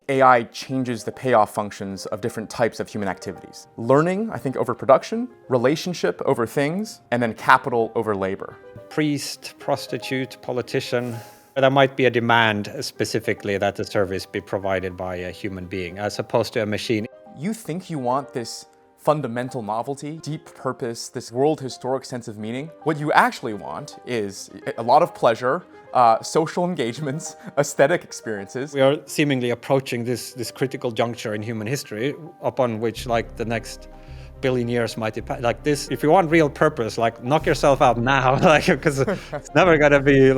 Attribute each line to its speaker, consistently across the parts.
Speaker 1: AI changes the payoff functions of different types of human activities. Learning, I think, over production, relationship over things, and then capital over labor.
Speaker 2: Priest, prostitute, politician. There might be a demand specifically that the service be provided by a human being as opposed to a machine.
Speaker 1: You think you want this fundamental novelty, deep purpose, this world historic sense of meaning. What you actually want is a lot of pleasure, social engagements, aesthetic experiences.
Speaker 2: We are seemingly approaching this critical juncture in human history upon which the next billion years might depend. This, if you want real purpose, knock yourself out now, because it's never gonna be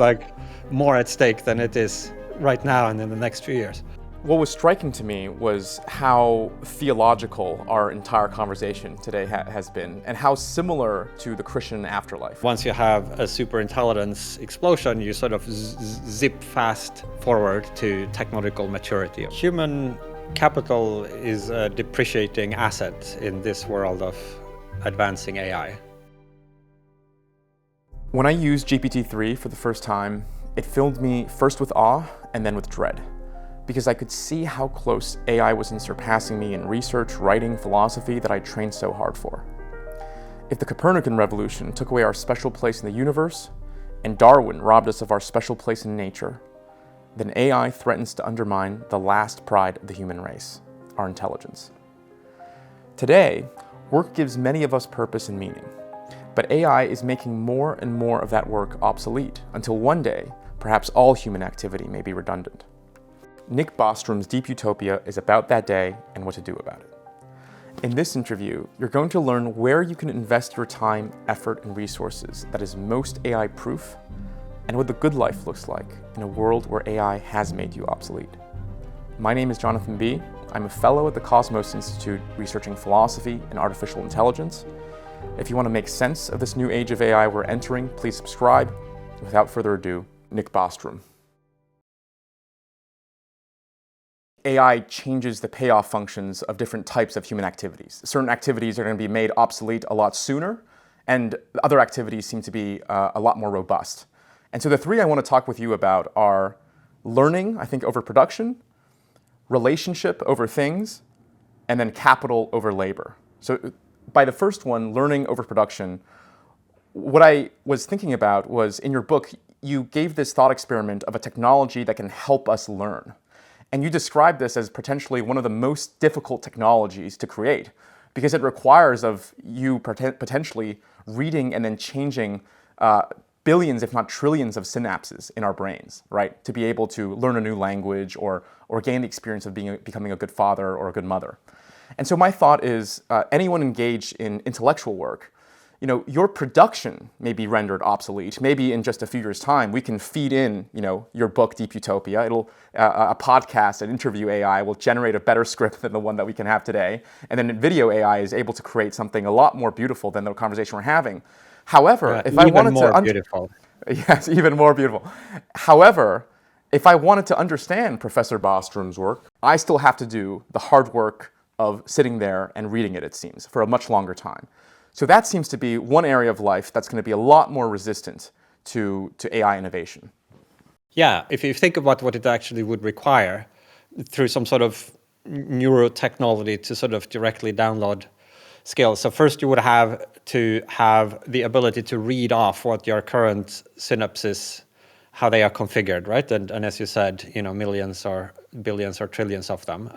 Speaker 2: more at stake than it is right now and in the next few years.
Speaker 1: What was striking to me was how theological our entire conversation today has been, and how similar to the Christian afterlife.
Speaker 2: Once you have a superintelligence explosion, you sort of zip fast forward to technological maturity. Human capital is a depreciating asset in this world of advancing AI.
Speaker 1: When I used GPT-3 for the first time, it filled me first with awe and then with dread, because I could see how close AI was in surpassing me in research, writing, philosophy that I trained so hard for. If the Copernican revolution took away our special place in the universe, and Darwin robbed us of our special place in nature, then AI threatens to undermine the last pride of the human race, our intelligence. Today, work gives many of us purpose and meaning, but AI is making more and more of that work obsolete, until one day, perhaps all human activity may be redundant. Nick Bostrom's Deep Utopia is about that day and what to do about it. In this interview, you're going to learn where you can invest your time, effort, and resources that is most AI-proof, and what the good life looks like in a world where AI has made you obsolete. My name is Jonathan B. I'm a fellow at the Cosmos Institute researching philosophy and artificial intelligence. If you want to make sense of this new age of AI we're entering, please subscribe. Without further ado, Nick Bostrom. AI changes the payoff functions of different types of human activities. Certain activities are going to be made obsolete a lot sooner, and other activities seem to be a lot more robust. And so the three I want to talk with you about are learning, I think, over production, relationship over things, and then capital over labor. So by the first one, learning over production, what I was thinking about was, in your book, you gave this thought experiment of a technology that can help us learn. And you describe this as potentially one of the most difficult technologies to create, because it requires of you potentially reading and then changing billions, if not trillions, of synapses in our brains, right? To be able to learn a new language or gain the experience of becoming a good father or a good mother. And so my thought is, anyone engaged in intellectual work, your production may be rendered obsolete. Maybe in just a few years' time, we can feed in, your book, Deep Utopia. A podcast, an interview AI will generate a better script than the one that we can have today. And then video AI is able to create something a lot more beautiful than the conversation we're having. However, if I wanted to...
Speaker 2: beautiful.
Speaker 1: Yes, even more beautiful. However, if I wanted to understand Professor Bostrom's work, I still have to do the hard work of sitting there and reading it seems, for a much longer time. So that seems to be one area of life that's going to be a lot more resistant to AI innovation.
Speaker 2: Yeah, if you think about what it actually would require through some sort of neurotechnology to sort of directly download skills. So first you would have to have the ability to read off what your current synapses, how they are configured, right? And as you said, millions or billions or trillions of them.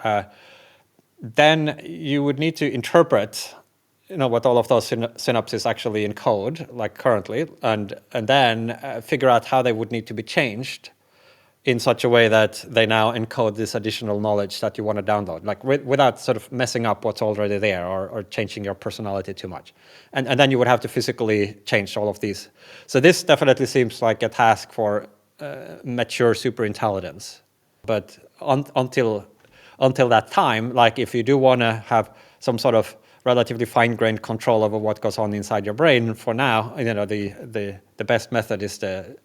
Speaker 2: Then you would need to interpret what all of those synapses actually encode, like currently, and then figure out how they would need to be changed in such a way that they now encode this additional knowledge that you want to download, without sort of messing up what's already there or changing your personality too much. And then you would have to physically change all of these. So this definitely seems like a task for mature superintelligence. But until that time, if you do want to have some sort of relatively fine-grained control over what goes on inside your brain, for now, the best method is the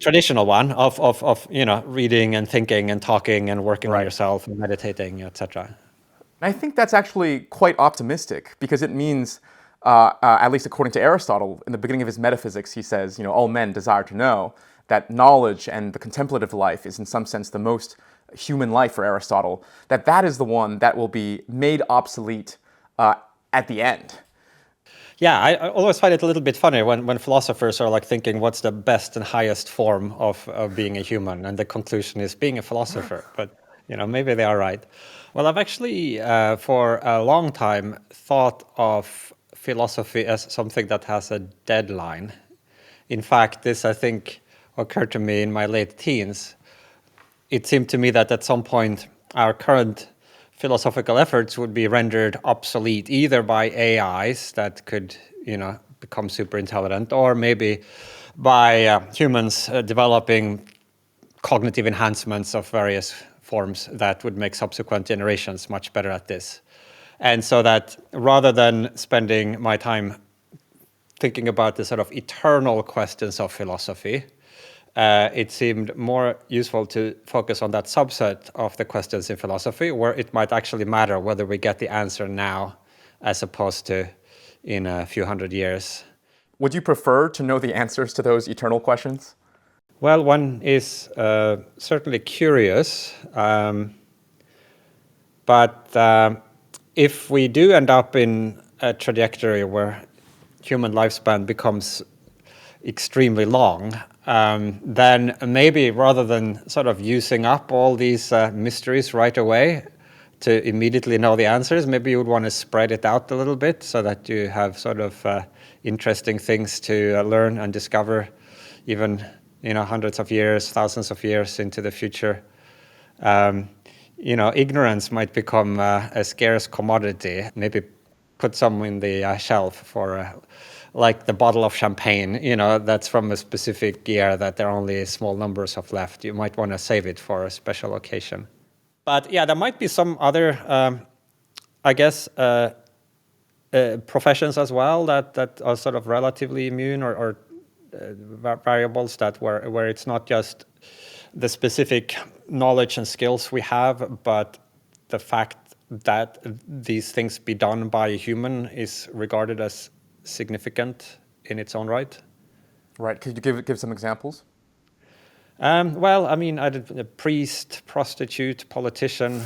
Speaker 2: traditional one of reading and thinking and talking and working on yourself and meditating, etc.
Speaker 1: I think that's actually quite optimistic, because it means, at least according to Aristotle, in the beginning of his Metaphysics, he says, all men desire to know, that knowledge and the contemplative life is in some sense the most human life for Aristotle, that is the one that will be made obsolete at the end.
Speaker 2: Yeah, I always find it a little bit funny when philosophers are like thinking what's the best and highest form of being a human, and the conclusion is being a philosopher. But maybe they are right. Well, I've actually for a long time thought of philosophy as something that has a deadline. In fact, this I think occurred to me in my late teens. It seemed to me that at some point our current philosophical efforts would be rendered obsolete either by AIs that could, become super intelligent, or maybe by humans developing cognitive enhancements of various forms that would make subsequent generations much better at this. And so that rather than spending my time thinking about the sort of eternal questions of philosophy, it seemed more useful to focus on that subset of the questions in philosophy where it might actually matter whether we get the answer now as opposed to in a few hundred years.
Speaker 1: Would you prefer to know the answers to those eternal questions?
Speaker 2: Well, one is certainly curious, but if we do end up in a trajectory where human lifespan becomes extremely long, then maybe rather than sort of using up all these mysteries right away to immediately know the answers, maybe you would want to spread it out a little bit so that you have sort of interesting things to learn and discover even hundreds of years, thousands of years into the future. Ignorance might become a scarce commodity. Maybe put some in the shelf for like the bottle of champagne, that's from a specific year that there are only small numbers of left. You might want to save it for a special occasion. But yeah, there might be some other, professions as well that are sort of relatively immune or variables that where it's not just the specific knowledge and skills we have, but the fact that these things be done by a human is regarded as significant in its own right.
Speaker 1: Right. Could you give some examples?
Speaker 2: Well, I mean, I did a priest, prostitute, politician,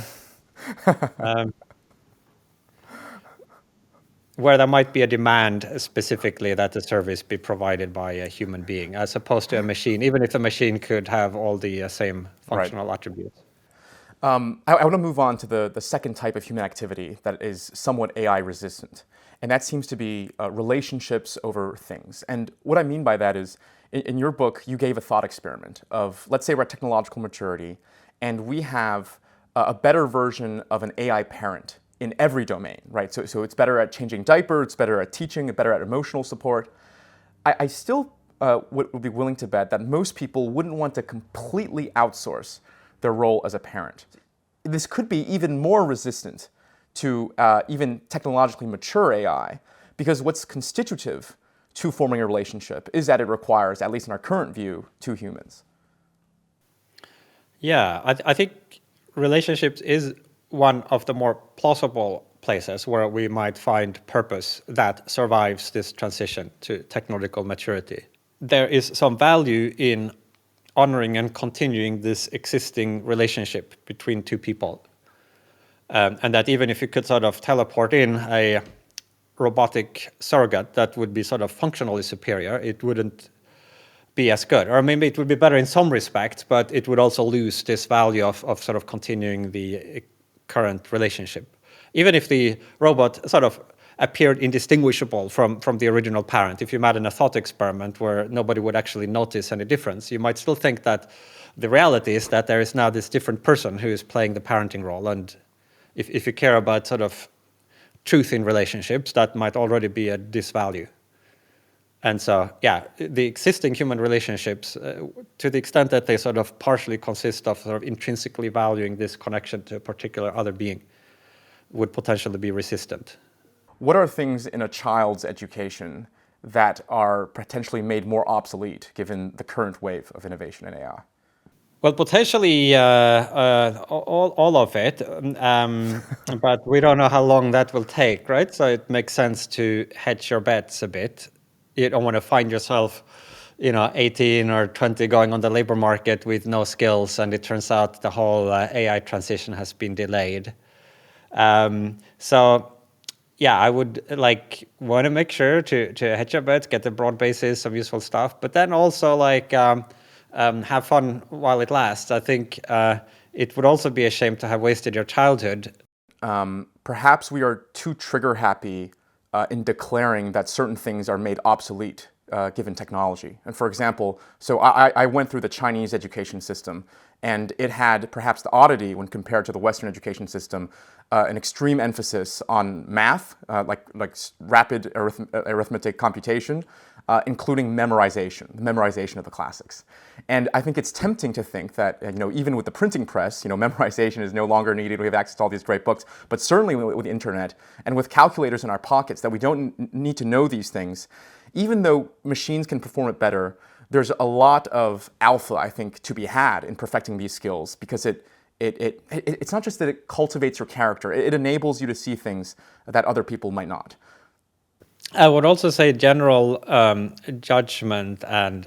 Speaker 2: where there might be a demand specifically that the service be provided by a human being as opposed to a machine, even if the machine could have all the same functional attributes.
Speaker 1: I want to move on to the second type of human activity that is somewhat AI resistant, and that seems to be relationships over things. And what I mean by that is, in your book, you gave a thought experiment of, let's say we're at technological maturity, and we have a better version of an AI parent in every domain, right? So it's better at changing diapers, it's better at teaching, it's better at emotional support. I still would be willing to bet that most people wouldn't want to completely outsource their role as a parent. This could be even more resistant to even technologically mature AI, because what's constitutive to forming a relationship is that it requires, at least in our current view, two humans.
Speaker 2: Yeah, I think relationships is one of the more plausible places where we might find purpose that survives this transition to technological maturity. There is some value in honoring and continuing this existing relationship between two people. And that even if you could sort of teleport in a robotic surrogate that would be sort of functionally superior, it wouldn't be as good. Or maybe it would be better in some respects, but it would also lose this value of sort of continuing the current relationship. Even if the robot sort of appeared indistinguishable from the original parent. If you imagine a thought experiment where nobody would actually notice any difference, you might still think that the reality is that there is now this different person who is playing the parenting role. And if you care about sort of truth in relationships, that might already be a disvalue. And so, yeah, the existing human relationships, to the extent that they sort of partially consist of sort of intrinsically valuing this connection to a particular other being, would potentially be resistant.
Speaker 1: What are things in a child's education that are potentially made more obsolete given the current wave of innovation in AI?
Speaker 2: Well, potentially all of it, but we don't know how long that will take, right? So it makes sense to hedge your bets a bit. You don't want to find yourself 18 or 20 going on the labor market with no skills, and it turns out the whole AI transition has been delayed. So yeah, I would want to make sure to hedge your bets, get the broad basis of useful stuff, but then also have fun while it lasts. I think it would also be a shame to have wasted your childhood.
Speaker 1: Perhaps we are too trigger happy in declaring that certain things are made obsolete given technology. And for example, so I went through the Chinese education system, and it had perhaps the oddity when compared to the Western education system, an extreme emphasis on math, like rapid arithmetic computation, including the memorization of the classics. And I think it's tempting to think that, even with the printing press, memorization is no longer needed. We have access to all these great books, but certainly with the internet and with calculators in our pockets, that we don't need to know these things. Even though machines can perform it better, there's a lot of alpha, I think, to be had in perfecting these skills, because it's not just that it cultivates your character, it enables you to see things that other people might not.
Speaker 2: I would also say general judgment, and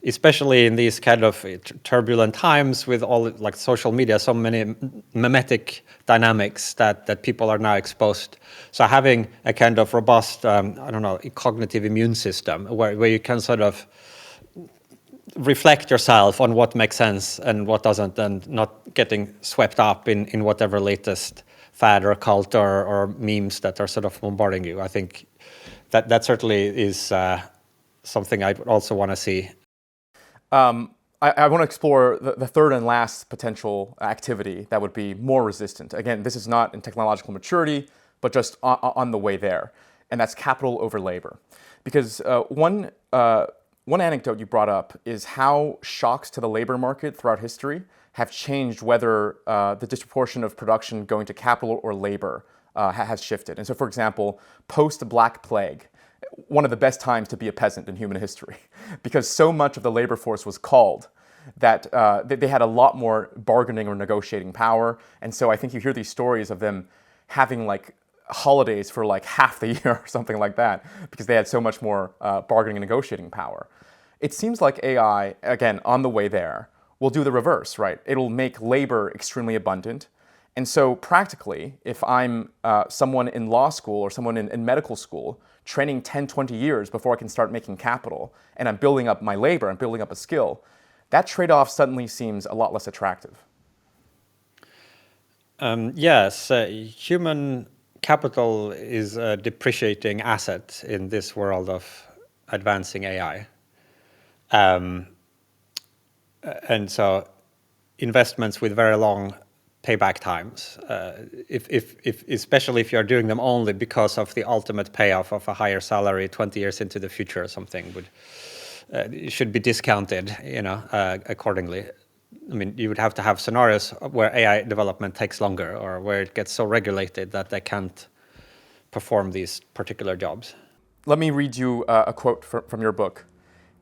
Speaker 2: especially in these kind of turbulent times with all social media, so many mimetic dynamics that people are now exposed. So having a kind of robust, cognitive immune system where you can sort of reflect yourself on what makes sense and what doesn't, and not getting swept up in whatever latest fad or cult or memes that are sort of bombarding you. I think that certainly is something I would also want to see.
Speaker 1: I want to explore the third and last potential activity that would be more resistant. Again, this is not in technological maturity, but just on the way there, and that's capital over labor. Because one anecdote you brought up is how shocks to the labor market throughout history have changed whether the disproportion of production going to capital or labor has shifted. And so, for example, post-Black Plague, one of the best times to be a peasant in human history, because so much of the labor force was called that they had a lot more bargaining or negotiating power. And so I think you hear these stories of them having holidays for half the year or something like that, because they had so much more bargaining and negotiating power. It seems like AI, again, on the way there, will do the reverse, right? It'll make labor extremely abundant. And so practically, if I'm someone in law school or someone in medical school, training 10, 20 years before I can start making capital, and I'm building up my labor, I'm building up a skill, that trade-off suddenly seems a lot less attractive.
Speaker 2: Yes, human capital is a depreciating asset in this world of advancing AI. And so investments with very long payback times, especially if you're doing them only because of the ultimate payoff of a higher salary 20 years into the future or something, should be discounted, accordingly. I mean, you would have to have scenarios where AI development takes longer, or where it gets so regulated that they can't perform these particular jobs.
Speaker 1: Let me read you a quote from your book.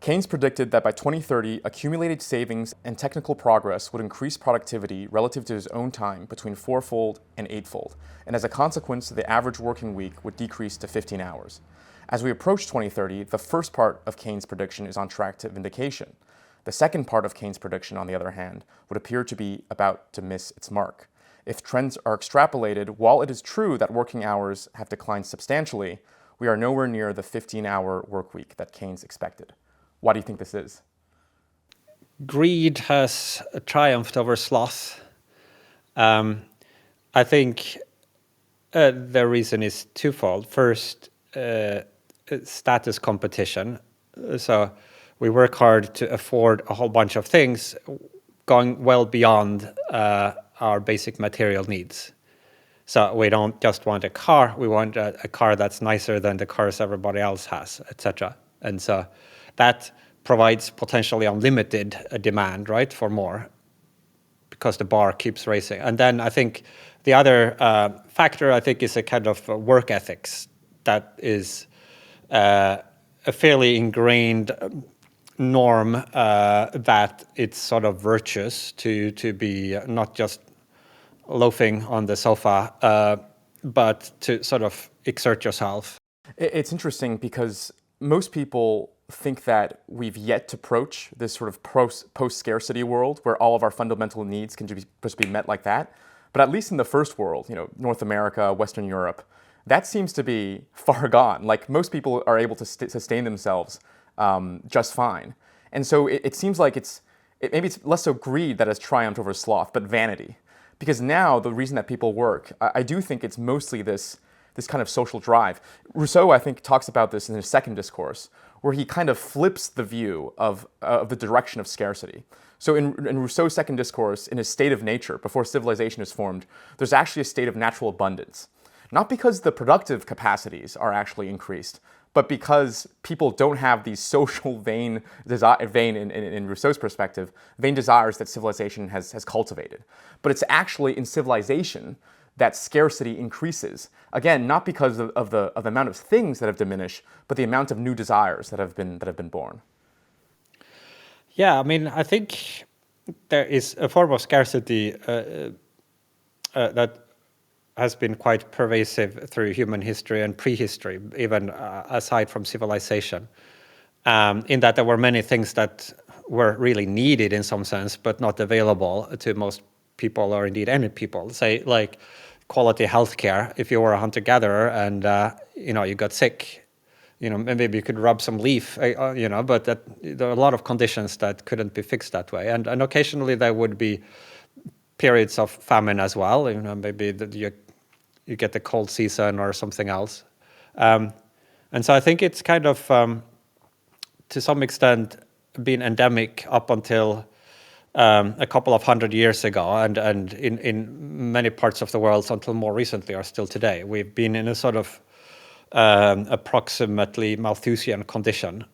Speaker 1: Keynes predicted that by 2030, accumulated savings and technical progress would increase productivity relative to his own time between 4-fold and 8-fold, and as a consequence, the average working week would decrease to 15 hours. As we approach 2030, the first part of Keynes' prediction is on track to vindication. The second part of Keynes' prediction, on the other hand, would appear to be about to miss its mark. If trends are extrapolated, while it is true that working hours have declined substantially, we are nowhere near the 15-hour work week that Keynes expected. Why do you think this is?
Speaker 2: Greed has triumphed over sloth. I think the reason is twofold. First, status competition. So we work hard to afford a whole bunch of things going well beyond our basic material needs. So we don't just want a car, we want a car that's nicer than the cars everybody else has, etc. And so that provides potentially unlimited demand, right, for more, because the bar keeps raising. And then I think the other factor, I think, is a kind of work ethics that is a fairly ingrained norm that it's sort of virtuous to be not just loafing on the sofa, but to sort of exert yourself.
Speaker 1: It's interesting because most people think that we've yet to approach this sort of post-scarcity world where all of our fundamental needs can just be met like that. But at least in the first world, North America, Western Europe, that seems to be far gone. Like most people are able to sustain themselves just fine. And so it seems like maybe it's less so greed that has triumphed over sloth, but vanity. Because now the reason that people work, I do think it's mostly this kind of social drive. Rousseau, I think, talks about this in his second discourse, where he kind of flips the view of the direction of scarcity. So in Rousseau's second discourse, in his state of nature, before civilization is formed, there's actually a state of natural abundance. Not because the productive capacities are actually increased, but because people don't have these social vain in Rousseau's perspective, vain desires that civilization has cultivated. But it's actually in civilization that scarcity increases. Again, not because of the amount of things that have diminished, but the amount of new desires that have been born.
Speaker 2: Yeah, I mean, I think there is a form of scarcity that has been quite pervasive through human history and prehistory, even aside from civilization, in that there were many things that were really needed in some sense, but not available to most people, or indeed any people. Say, like quality healthcare. If you were a hunter-gatherer and you got sick, maybe you could rub some leaf, but there are a lot of conditions that couldn't be fixed that way, and occasionally there would be periods of famine as well. Maybe that you get the cold season or something else, and so I think it's kind of to some extent been endemic up until a couple of 100 years ago, and in many parts of the world until more recently, or still today. We've been in a sort of approximately Malthusian condition.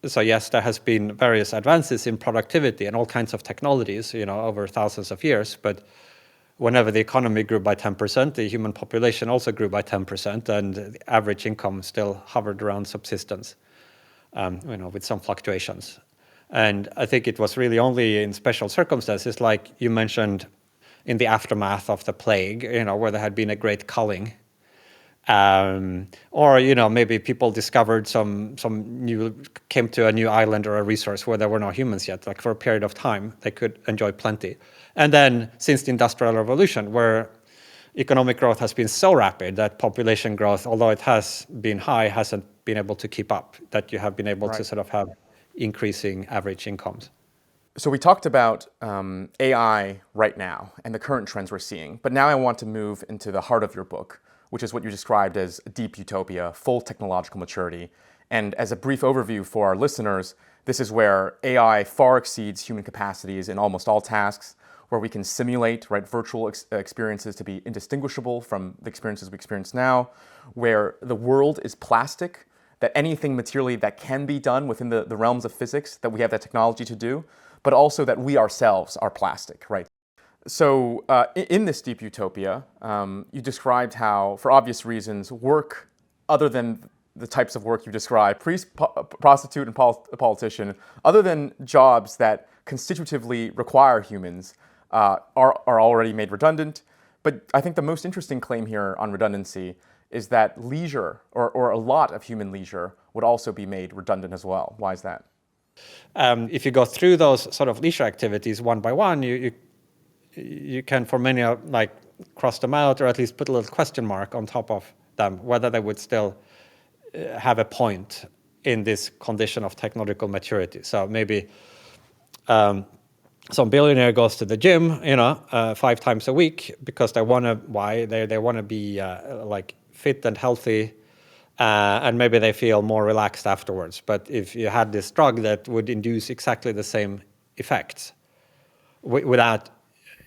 Speaker 2: So yes, there has been various advances in productivity and all kinds of technologies, over thousands of years, but whenever the economy grew by 10%, the human population also grew by 10%, and the average income still hovered around subsistence, with some fluctuations. And I think it was really only in special circumstances, like you mentioned, in the aftermath of the plague, where there had been a great culling, or maybe people discovered came to a new island or a resource where there were no humans yet. Like for a period of time, they could enjoy plenty. And then since the Industrial Revolution, where economic growth has been so rapid that population growth, although it has been high, hasn't been able to keep up, that you have been able to sort of have increasing average incomes.
Speaker 1: So we talked about AI right now and the current trends we're seeing, but now I want to move into the heart of your book, which is what you described as deep utopia, full technological maturity. And as a brief overview for our listeners, this is where AI far exceeds human capacities in almost all tasks, where we can simulate virtual experiences to be indistinguishable from the experiences we experience now, where the world is plastic, that anything materially that can be done within the realms of physics, that we have that technology to do, but also that we ourselves are plastic, right? So in this deep utopia, you described how, for obvious reasons, work other than the types of work you described, priest, prostitute, and politician, other than jobs that constitutively require humans, are already made redundant. But I think the most interesting claim here on redundancy is that leisure, or a lot of human leisure, would also be made redundant as well. Why is that?
Speaker 2: If you go through those sort of leisure activities one by one, you can, for many, cross them out, or at least put a little question mark on top of them, whether they would still have a point in this condition of technological maturity. So maybe some billionaire goes to the gym, 5 times a week because they want to be fit and healthy, and maybe they feel more relaxed afterwards. But if you had this drug that would induce exactly the same effects without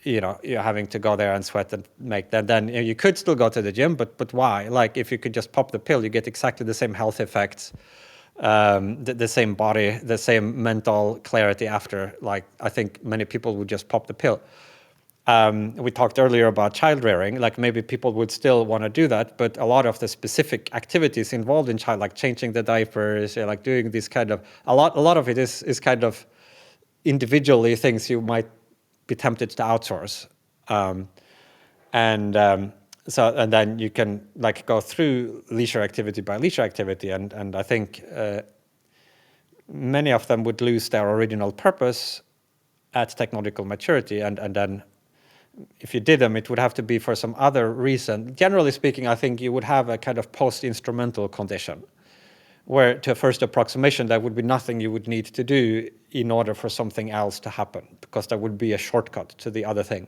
Speaker 2: you're having to go there and sweat and make that, then you could still go to the gym, but why? Like if you could just pop the pill, you get exactly the same health effects, the same body, the same mental clarity after. Like I think many people would just pop the pill. We talked earlier about child rearing, like maybe people would still want to do that, but a lot of the specific activities involved in child, like changing the diapers, like doing this kind of, a lot of it is kind of individually things you might be tempted to outsource. And then you can go through leisure activity by leisure activity. And I think many of them would lose their original purpose at technological maturity, and then if you did them, it would have to be for some other reason. Generally speaking, I think you would have a kind of post-instrumental condition, where to a first approximation, there would be nothing you would need to do in order for something else to happen, because there would be a shortcut to the other thing.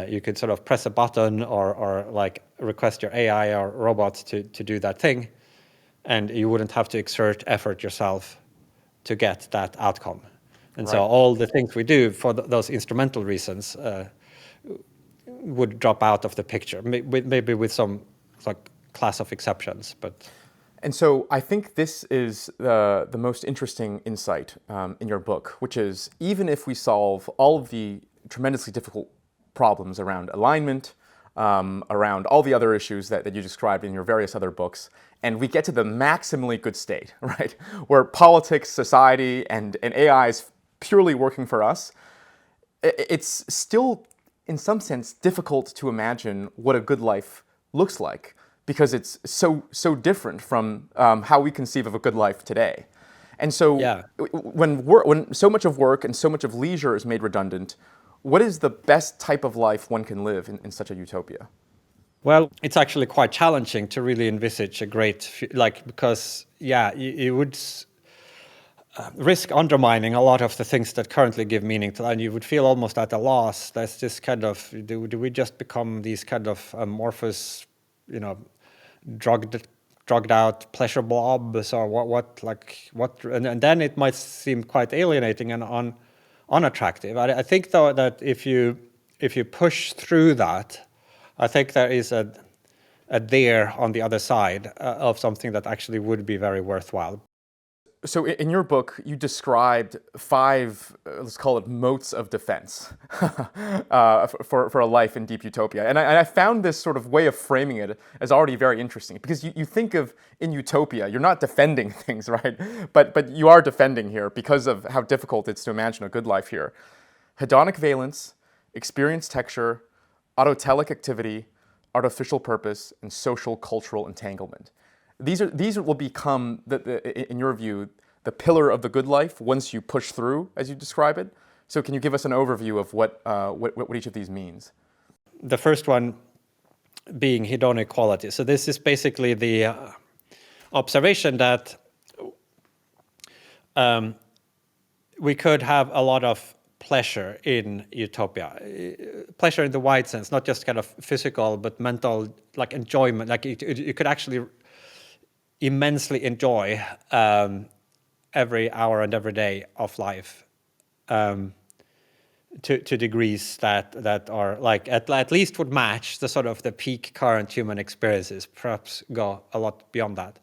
Speaker 2: You could sort of press a button or like request your AI or robot to do that thing, and you wouldn't have to exert effort yourself to get that outcome. And so all the things we do for those instrumental reasons would drop out of the picture, maybe with some like class of exceptions.
Speaker 1: And so I think this is the most interesting insight in your book, which is even if we solve all of the tremendously difficult problems around alignment, around all the other issues that you described in your various other books, and we get to the maximally good state, right, where politics, society, and AI is purely working for us, it's still, in some sense, difficult to imagine what a good life looks like, because it's so different from how we conceive of a good life today. And so when so much of work and so much of leisure is made redundant, what is the best type of life one can live in such a utopia?
Speaker 2: Well, it's actually quite challenging to really envisage a great, because, you would risk undermining a lot of the things that currently give meaning to life, and you would feel almost at a loss. There's this kind of, do we just become these kind of amorphous, drugged out pleasure blobs, or what, and then it might seem quite alienating and unattractive. I think, though, that if you push through that, I think there is a there on the other side of something that actually would be very worthwhile.
Speaker 1: So in your book, you described 5, let's call it moats of defense for a life in deep utopia. And I found this sort of way of framing it as already very interesting, because you think of, in utopia, you're not defending things, right? But you are defending here because of how difficult it's to imagine a good life here. Hedonic valence, experience texture, autotelic activity, artificial purpose, and social cultural entanglement. These will become, in your view, the pillar of the good life once you push through, as you describe it. So can you give us an overview of what each of these means?
Speaker 2: The first one being hedonic quality. So this is basically the observation that we could have a lot of pleasure in utopia. Pleasure in the wide sense, not just kind of physical, but mental, like enjoyment. Like you could actually immensely enjoy every hour and every day of life to degrees that are like at least would match the sort of the peak current human experiences, perhaps go a lot beyond that.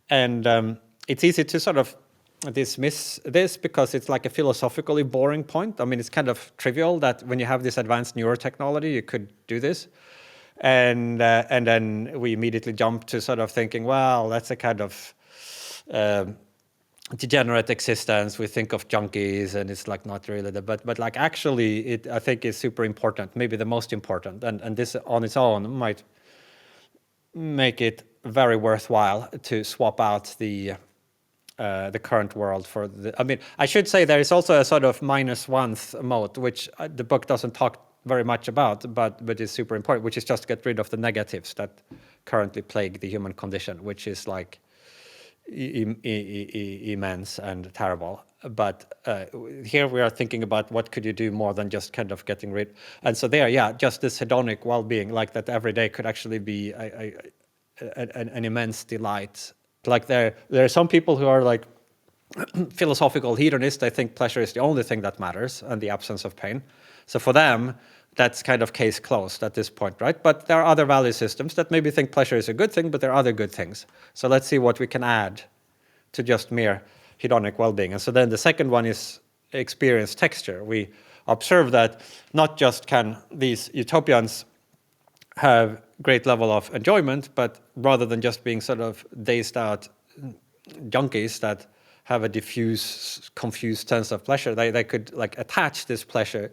Speaker 2: And it's easy to sort of dismiss this because it's like a philosophically boring point. I mean, it's kind of trivial that when you have this advanced neurotechnology, you could do this. And then we immediately jump to sort of thinking, well, that's a kind of degenerate existence. We think of junkies, and it's like not really but like actually, it I think is super important, maybe the most important, and this on its own might make it very worthwhile to swap out the current world for the. I mean, I should say there is also a sort of -1th mode, which the book doesn't talk very much about, but is super important, which is just to get rid of the negatives that currently plague the human condition, which is like immense and terrible. But here we are thinking about what could you do more than just kind of getting rid. And so there, just this hedonic well-being, like that every day could actually be an immense delight. Like there are some people who are like philosophical hedonists. They think pleasure is the only thing that matters and the absence of pain. So for them, that's kind of case closed at this point, right? But there are other value systems that maybe think pleasure is a good thing, but there are other good things. So let's see what we can add to just mere hedonic well-being. And so then the second one is experience texture. We observe that not just can these utopians have great level of enjoyment, but rather than just being sort of dazed out junkies that have a diffuse, confused sense of pleasure, they could like attach this pleasure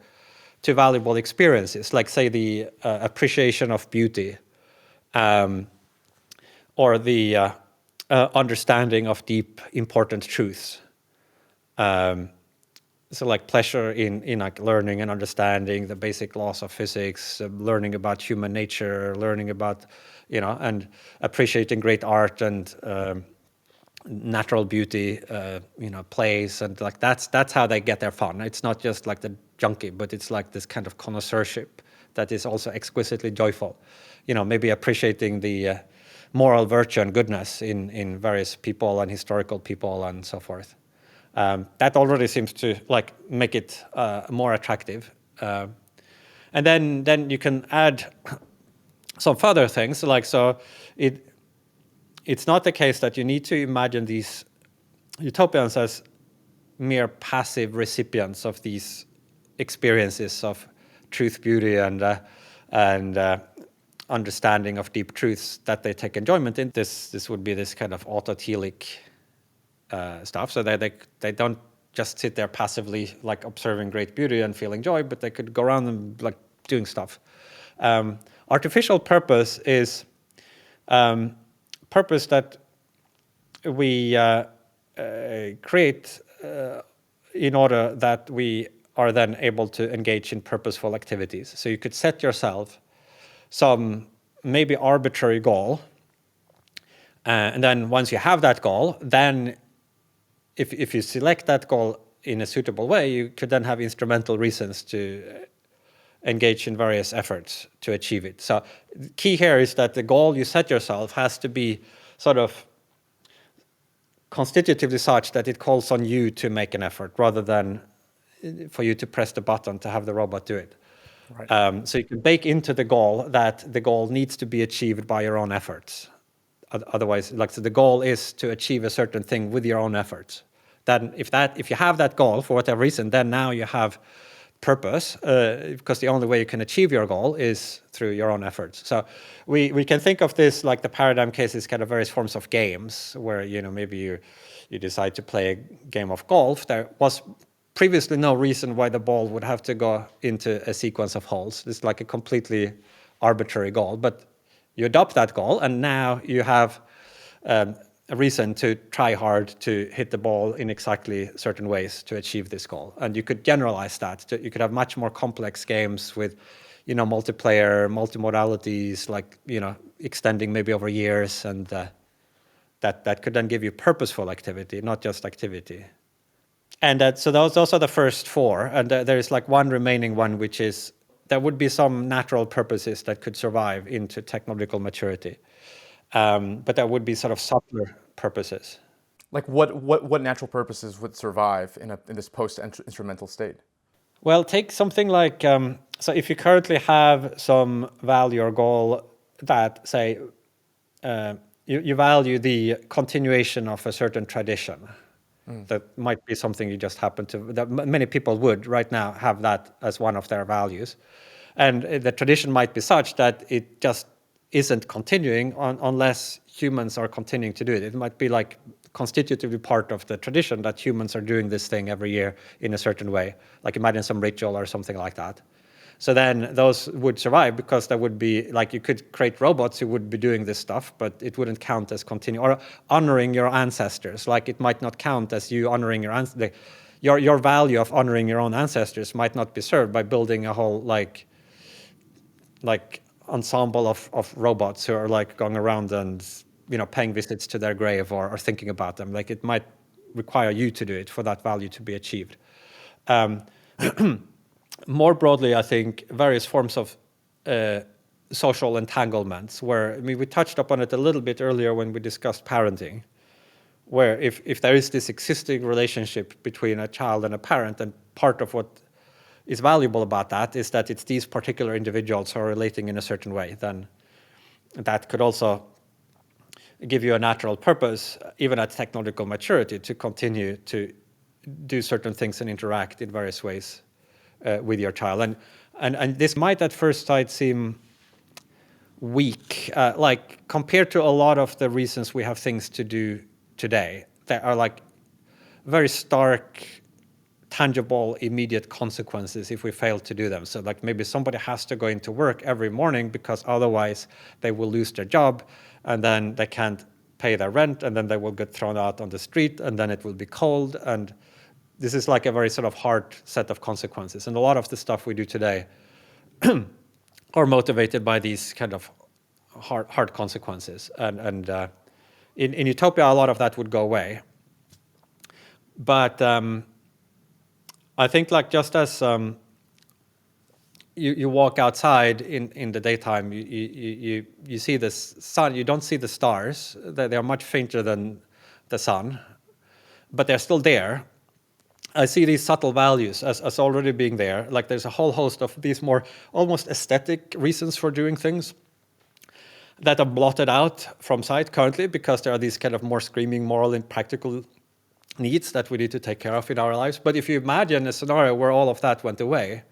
Speaker 2: to valuable experiences, like say the appreciation of beauty, or the understanding of deep, important truths. So like pleasure in like learning and understanding the basic laws of physics, learning about human nature, learning about, and appreciating great art and natural beauty, plays, and like that's how they get their fun. It's not just like the junkie, but it's like this kind of connoisseurship that is also exquisitely joyful. Maybe appreciating the moral virtue and goodness in various people and historical people and so forth. That already seems to like make it more attractive. And then you can add some further things, like so it's not the case that you need to imagine these utopians as mere passive recipients of these experiences of truth, beauty, and understanding of deep truths that they take enjoyment in. This would be this kind of autotelic stuff. So they don't just sit there passively like observing great beauty and feeling joy, but they could go around and like doing stuff. Artificial purpose is purpose that we create in order that we are then able to engage in purposeful activities. So you could set yourself some maybe arbitrary goal, and then once you have that goal, then if you select that goal in a suitable way, you could then have instrumental reasons to engage in various efforts to achieve it. So the key here is that the goal you set yourself has to be sort of constitutively such that it calls on you to make an effort rather than for you to press the button to have the robot do it. Right. So you can bake into the goal that the goal needs to be achieved by your own efforts. Otherwise, so the goal is to achieve a certain thing with your own efforts. Then if you have that goal for whatever reason, then now you have purpose, because the only way you can achieve your goal is through your own efforts. So we can think of this like the paradigm case is kind of various forms of games where maybe you decide to play a game of golf. There was previously no reason why the ball would have to go into a sequence of holes. It's like a completely arbitrary goal, but you adopt that goal, and now you have a reason to try hard to hit the ball in exactly certain ways to achieve this goal. And you could generalize that. You could have much more complex games with, multiplayer, multimodalities, like, extending maybe over years, and that could then give you purposeful activity, not just activity. And so those are the first four, and there is like one remaining one, which is there would be some natural purposes that could survive into technological maturity, but there would be sort of subtler purposes.
Speaker 1: Like what natural purposes would survive in this post-instrumental state?
Speaker 2: Well, take something like so if you currently have some value or goal that say you value the continuation of a certain tradition. That might be something you just happen to, that many people would right now have that as one of their values. And the tradition might be such that it just isn't continuing unless humans are continuing to do it. It might be like constitutively part of the tradition that humans are doing this thing every year in a certain way, like imagine some ritual or something like that. So then those would survive because there would be, like, you could create robots who would be doing this stuff, but it wouldn't count as continuing, or honoring your ancestors. Like, it might not count as you honoring your ancestors. Your value of honoring your own ancestors might not be served by building a whole, like ensemble of robots who are, like, going around and, paying visits to their grave or thinking about them. Like, it might require you to do it for that value to be achieved. More broadly, I think various forms of social entanglements where, we touched upon it a little bit earlier when we discussed parenting, where if there is this existing relationship between a child and a parent, and part of what is valuable about that is that it's these particular individuals who are relating in a certain way, then that could also give you a natural purpose, even at technological maturity, to continue to do certain things and interact in various ways with your child. And this might at first sight seem weak, like compared to a lot of the reasons we have things to do today. There are like very stark, tangible, immediate consequences if we fail to do them. So like maybe somebody has to go into work every morning because otherwise they will lose their job, and then they can't pay their rent, and then they will get thrown out on the street, and then it will be cold. And this is like a very sort of hard set of consequences. And a lot of the stuff we do today are motivated by these kind of hard consequences. And in Utopia, a lot of that would go away. But I think like just as you walk outside in the daytime, you see the sun, you don't see the stars. They are much fainter than the sun, but they're still there. I see these subtle values as already being there. Like there's a whole host of these more almost aesthetic reasons for doing things that are blotted out from sight currently because there are these kind of more screaming moral and practical needs that we need to take care of in our lives. But if you imagine a scenario where all of that went away,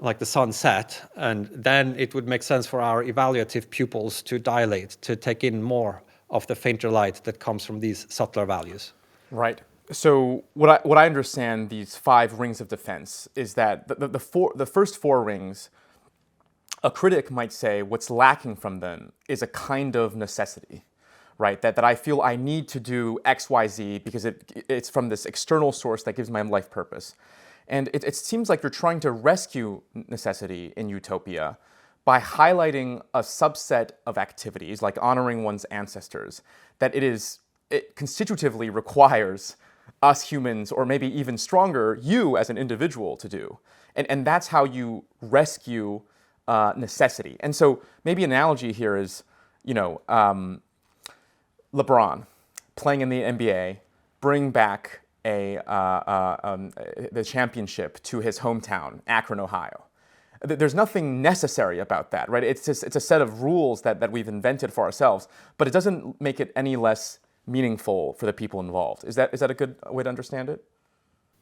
Speaker 2: like the sun set, and then it would make sense for our evaluative pupils to dilate, to take in more of the fainter light that comes from these subtler values.
Speaker 1: Right. So what I understand these 5 rings of defense is that the first 4 rings, a critic might say what's lacking from them is a kind of necessity, right? That I feel I need to do X, Y, Z because it's from this external source that gives my life purpose. And it seems like you're trying to rescue necessity in Utopia by highlighting a subset of activities, like honoring one's ancestors, that it constitutively requires us humans, or maybe even stronger, you as an individual to do. And that's how you rescue necessity. And so maybe an analogy here is, LeBron playing in the NBA, bring back the championship to his hometown, Akron, Ohio. There's nothing necessary about that, right? It's a set of rules that we've invented for ourselves, but it doesn't make it any less meaningful for the people involved. Is that a good way to understand it?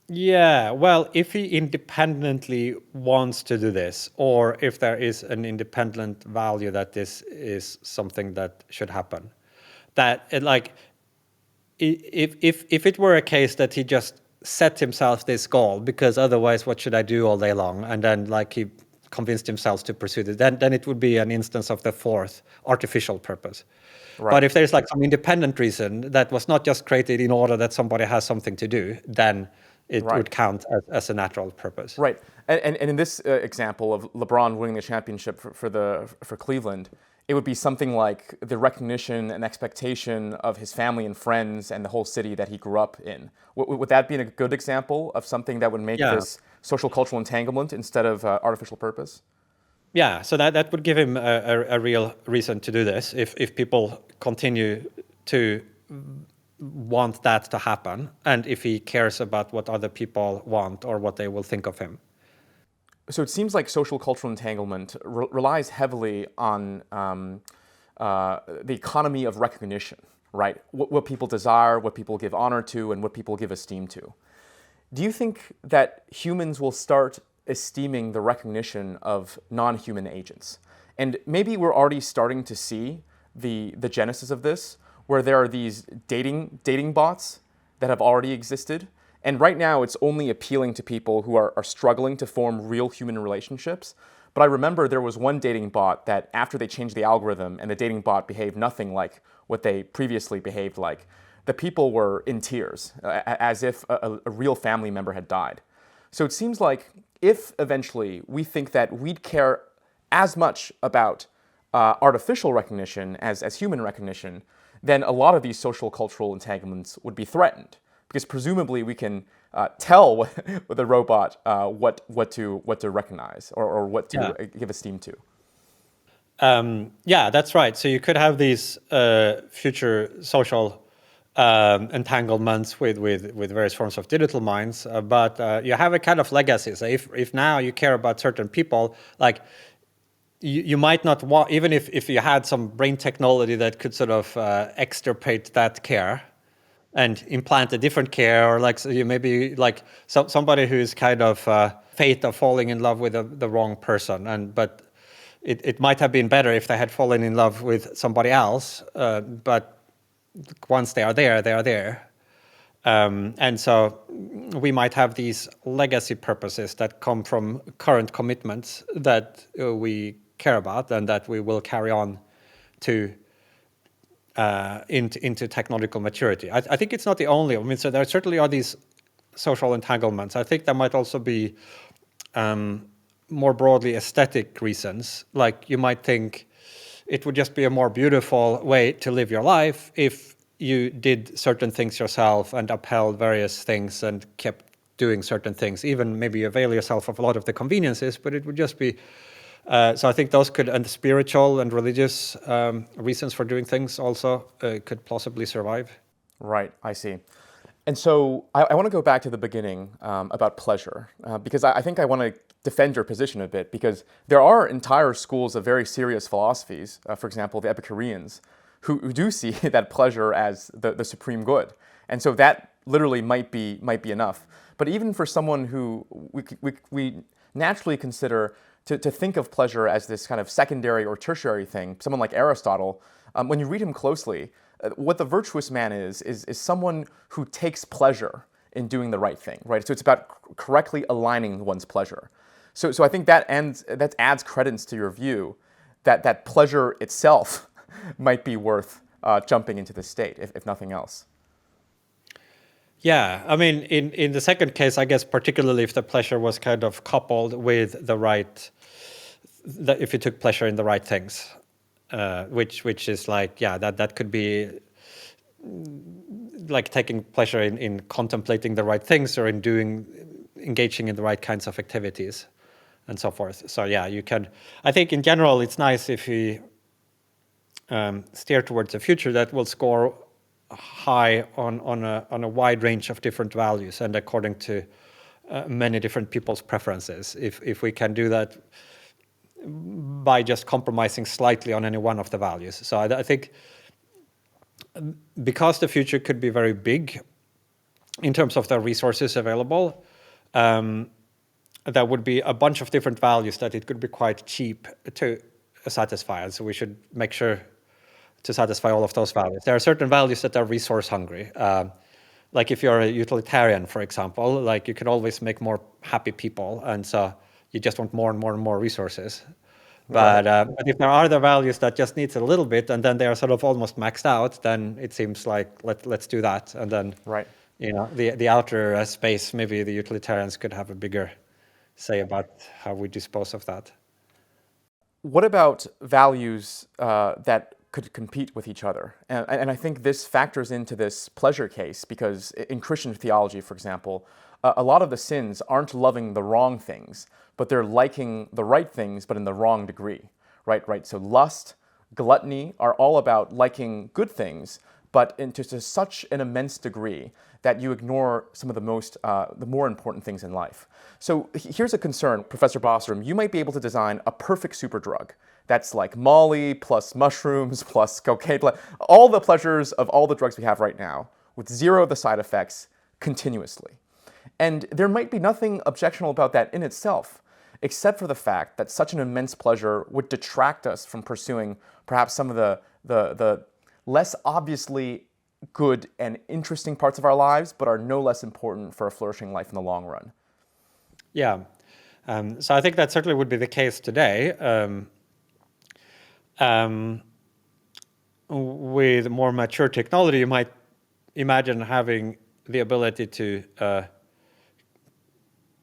Speaker 2: Yeah, well, if he independently wants to do this, or if there is an independent value that this is something that should happen, if it were a case that he just set himself this goal, because otherwise what should I do all day long, and then like he convinced himself to pursue it, then it would be an instance of the 4th artificial purpose. Right. But if there's like some independent reason that was not just created in order that somebody has something to do, then it would count as a natural purpose.
Speaker 1: Right. And in this example of LeBron winning the championship for Cleveland, it would be something like the recognition and expectation of his family and friends and the whole city that he grew up in. Would that be a good example of something that would make this social cultural entanglement instead of artificial purpose?
Speaker 2: Yeah, so that would give him a real reason to do this if people continue to want that to happen, and if he cares about what other people want or what they will think of him.
Speaker 1: So it seems like social cultural entanglement relies heavily on the economy of recognition, right? What people desire, what people give honor to, and what people give esteem to. Do you think that humans will start esteeming the recognition of non-human agents? And maybe we're already starting to see the genesis of this, where there are these dating bots that have already existed. And right now it's only appealing to people who are struggling to form real human relationships. But I remember there was one dating bot that after they changed the algorithm and the dating bot behaved nothing like what they previously behaved like, the people were in tears, as if a real family member had died. So it seems like if eventually we think that we'd care as much about artificial recognition as human recognition, then a lot of these social cultural entanglements would be threatened, because presumably we can tell with a robot what to recognize or what to give esteem to.
Speaker 2: Yeah, that's right. So you could have these future social entanglements with various forms of digital minds, but you have a kind of legacy. So if now you care about certain people, like you might not want, even if you had some brain technology that could sort of extirpate that care and implant a different care, or like so you maybe like somebody who's kind of fate of falling in love with the wrong person, but it might have been better if they had fallen in love with somebody else, but once they are there, they are there. And so we might have these legacy purposes that come from current commitments that we care about and that we will carry on to into technological maturity. I think it's not the only. I mean, so there certainly are these social entanglements. I think there might also be more broadly aesthetic reasons. Like you might think it would just be a more beautiful way to live your life if you did certain things yourself and upheld various things and kept doing certain things, even maybe avail yourself of a lot of the conveniences, but it would just be, so I think those could, and spiritual and religious reasons for doing things also could plausibly survive.
Speaker 1: Right, I see. And so I want to go back to the beginning about pleasure, because I think I want to defend your position a bit, because there are entire schools of very serious philosophies, for example, the Epicureans, who do see that pleasure as the supreme good. And so that literally might be enough. But even for someone who we naturally consider to think of pleasure as this kind of secondary or tertiary thing, someone like Aristotle, when you read him closely, what the virtuous man is someone who takes pleasure in doing the right thing, right? So it's about correctly aligning one's pleasure. So I think that adds credence to your view that pleasure itself might be worth jumping into the state, if nothing else.
Speaker 2: Yeah, I mean, in the second case, I guess particularly if the pleasure was kind of coupled with if you took pleasure in the right things, which is like, yeah, that could be like taking pleasure in contemplating the right things or engaging in the right kinds of activities and so forth. So yeah, you can, I think in general, it's nice if we steer towards a future that will score high on a wide range of different values and according to many different people's preferences. If we can do that by just compromising slightly on any one of the values. So I think because the future could be very big in terms of the resources available, there would be a bunch of different values that it could be quite cheap to satisfy. And so we should make sure to satisfy all of those values. There are certain values that are resource hungry. Like if you're a utilitarian, for example, like you can always make more happy people. And so you just want more and more and more resources. But if there are other values that just needs a little bit and then they are sort of almost maxed out, then it seems like let's do that. And then, you know, the outer space, maybe the utilitarians could have a bigger say about how we dispose of that.
Speaker 1: What about values that could compete with each other? And I think this factors into this pleasure case, because in Christian theology, for example, a lot of the sins aren't loving the wrong things, but they're liking the right things, but in the wrong degree, right? So lust, gluttony are all about liking good things, but to such an immense degree that you ignore some of the more important things in life. So here's a concern, Professor Bostrom. You might be able to design a perfect superdrug that's like Molly plus mushrooms plus cocaine, all the pleasures of all the drugs we have right now, with zero of the side effects continuously. And there might be nothing objectionable about that in itself, except for the fact that such an immense pleasure would detract us from pursuing perhaps some of the less obviously good and interesting parts of our lives, but are no less important for a flourishing life in the long run.
Speaker 2: Yeah. So I think that certainly would be the case today. With more mature technology, you might imagine having the ability to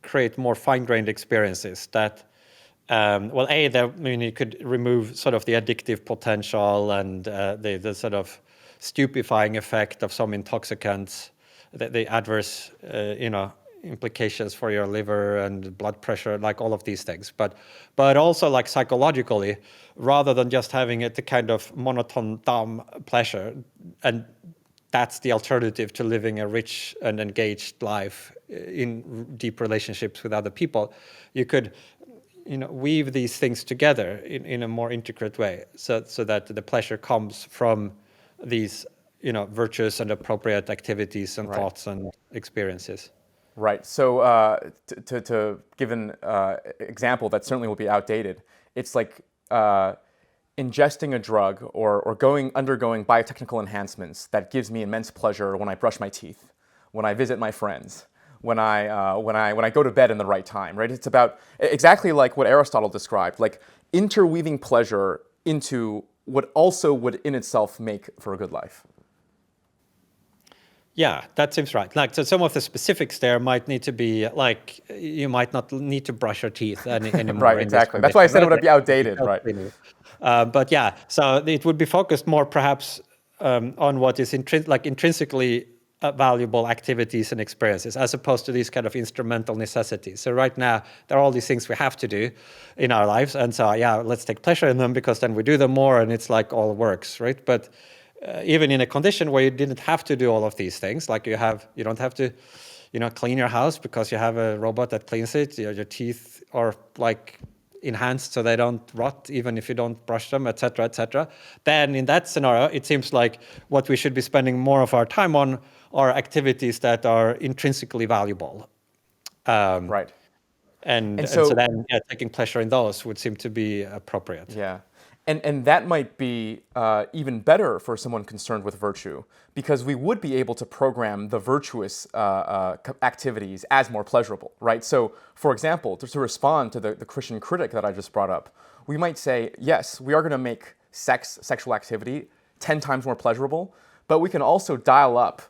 Speaker 2: create more fine-grained experiences that, you could remove sort of the addictive potential and the sort of stupefying effect of some intoxicants, the adverse, implications for your liver and blood pressure, like all of these things. But also like psychologically, rather than just having it a kind of monotone, dumb pleasure, and that's the alternative to living a rich and engaged life in deep relationships with other people, you could weave these things together in a more intricate way, so that the pleasure comes from these virtuous and appropriate activities and thoughts and experiences.
Speaker 1: Right. So to give an example that certainly will be outdated, it's like ingesting a drug or undergoing biotechnical enhancements that gives me immense pleasure when I brush my teeth, when I visit my friends, when I go to bed in the right time. Right. It's about exactly like what Aristotle described, like interweaving pleasure into would in itself make for a good life.
Speaker 2: Yeah, that seems right. Like, so some of the specifics there might need to be like, you might not need to brush your teeth anymore.
Speaker 1: Right,
Speaker 2: in this
Speaker 1: exactly. That's why I said it
Speaker 2: condition,
Speaker 1: would be outdated, right?
Speaker 2: But yeah, so it would be focused more perhaps on what is intrinsically valuable activities and experiences, as opposed to these kind of instrumental necessities. So right now, there are all these things we have to do in our lives. And so, yeah, let's take pleasure in them, because then we do them more and it's like all works, right? But even in a condition where you didn't have to do all of these things, like you don't have to, clean your house because you have a robot that cleans it. Your teeth are like enhanced so they don't rot even if you don't brush them, etc., etc. Then in that scenario, it seems like what we should be spending more of our time on are activities that are intrinsically valuable.
Speaker 1: Right.
Speaker 2: And so then taking pleasure in those would seem to be appropriate.
Speaker 1: Yeah. And that might be even better for someone concerned with virtue, because we would be able to program the virtuous activities as more pleasurable, right? So, for example, to respond to the Christian critic that I just brought up, we might say, yes, we are going to make sexual activity 10 times more pleasurable, but we can also dial up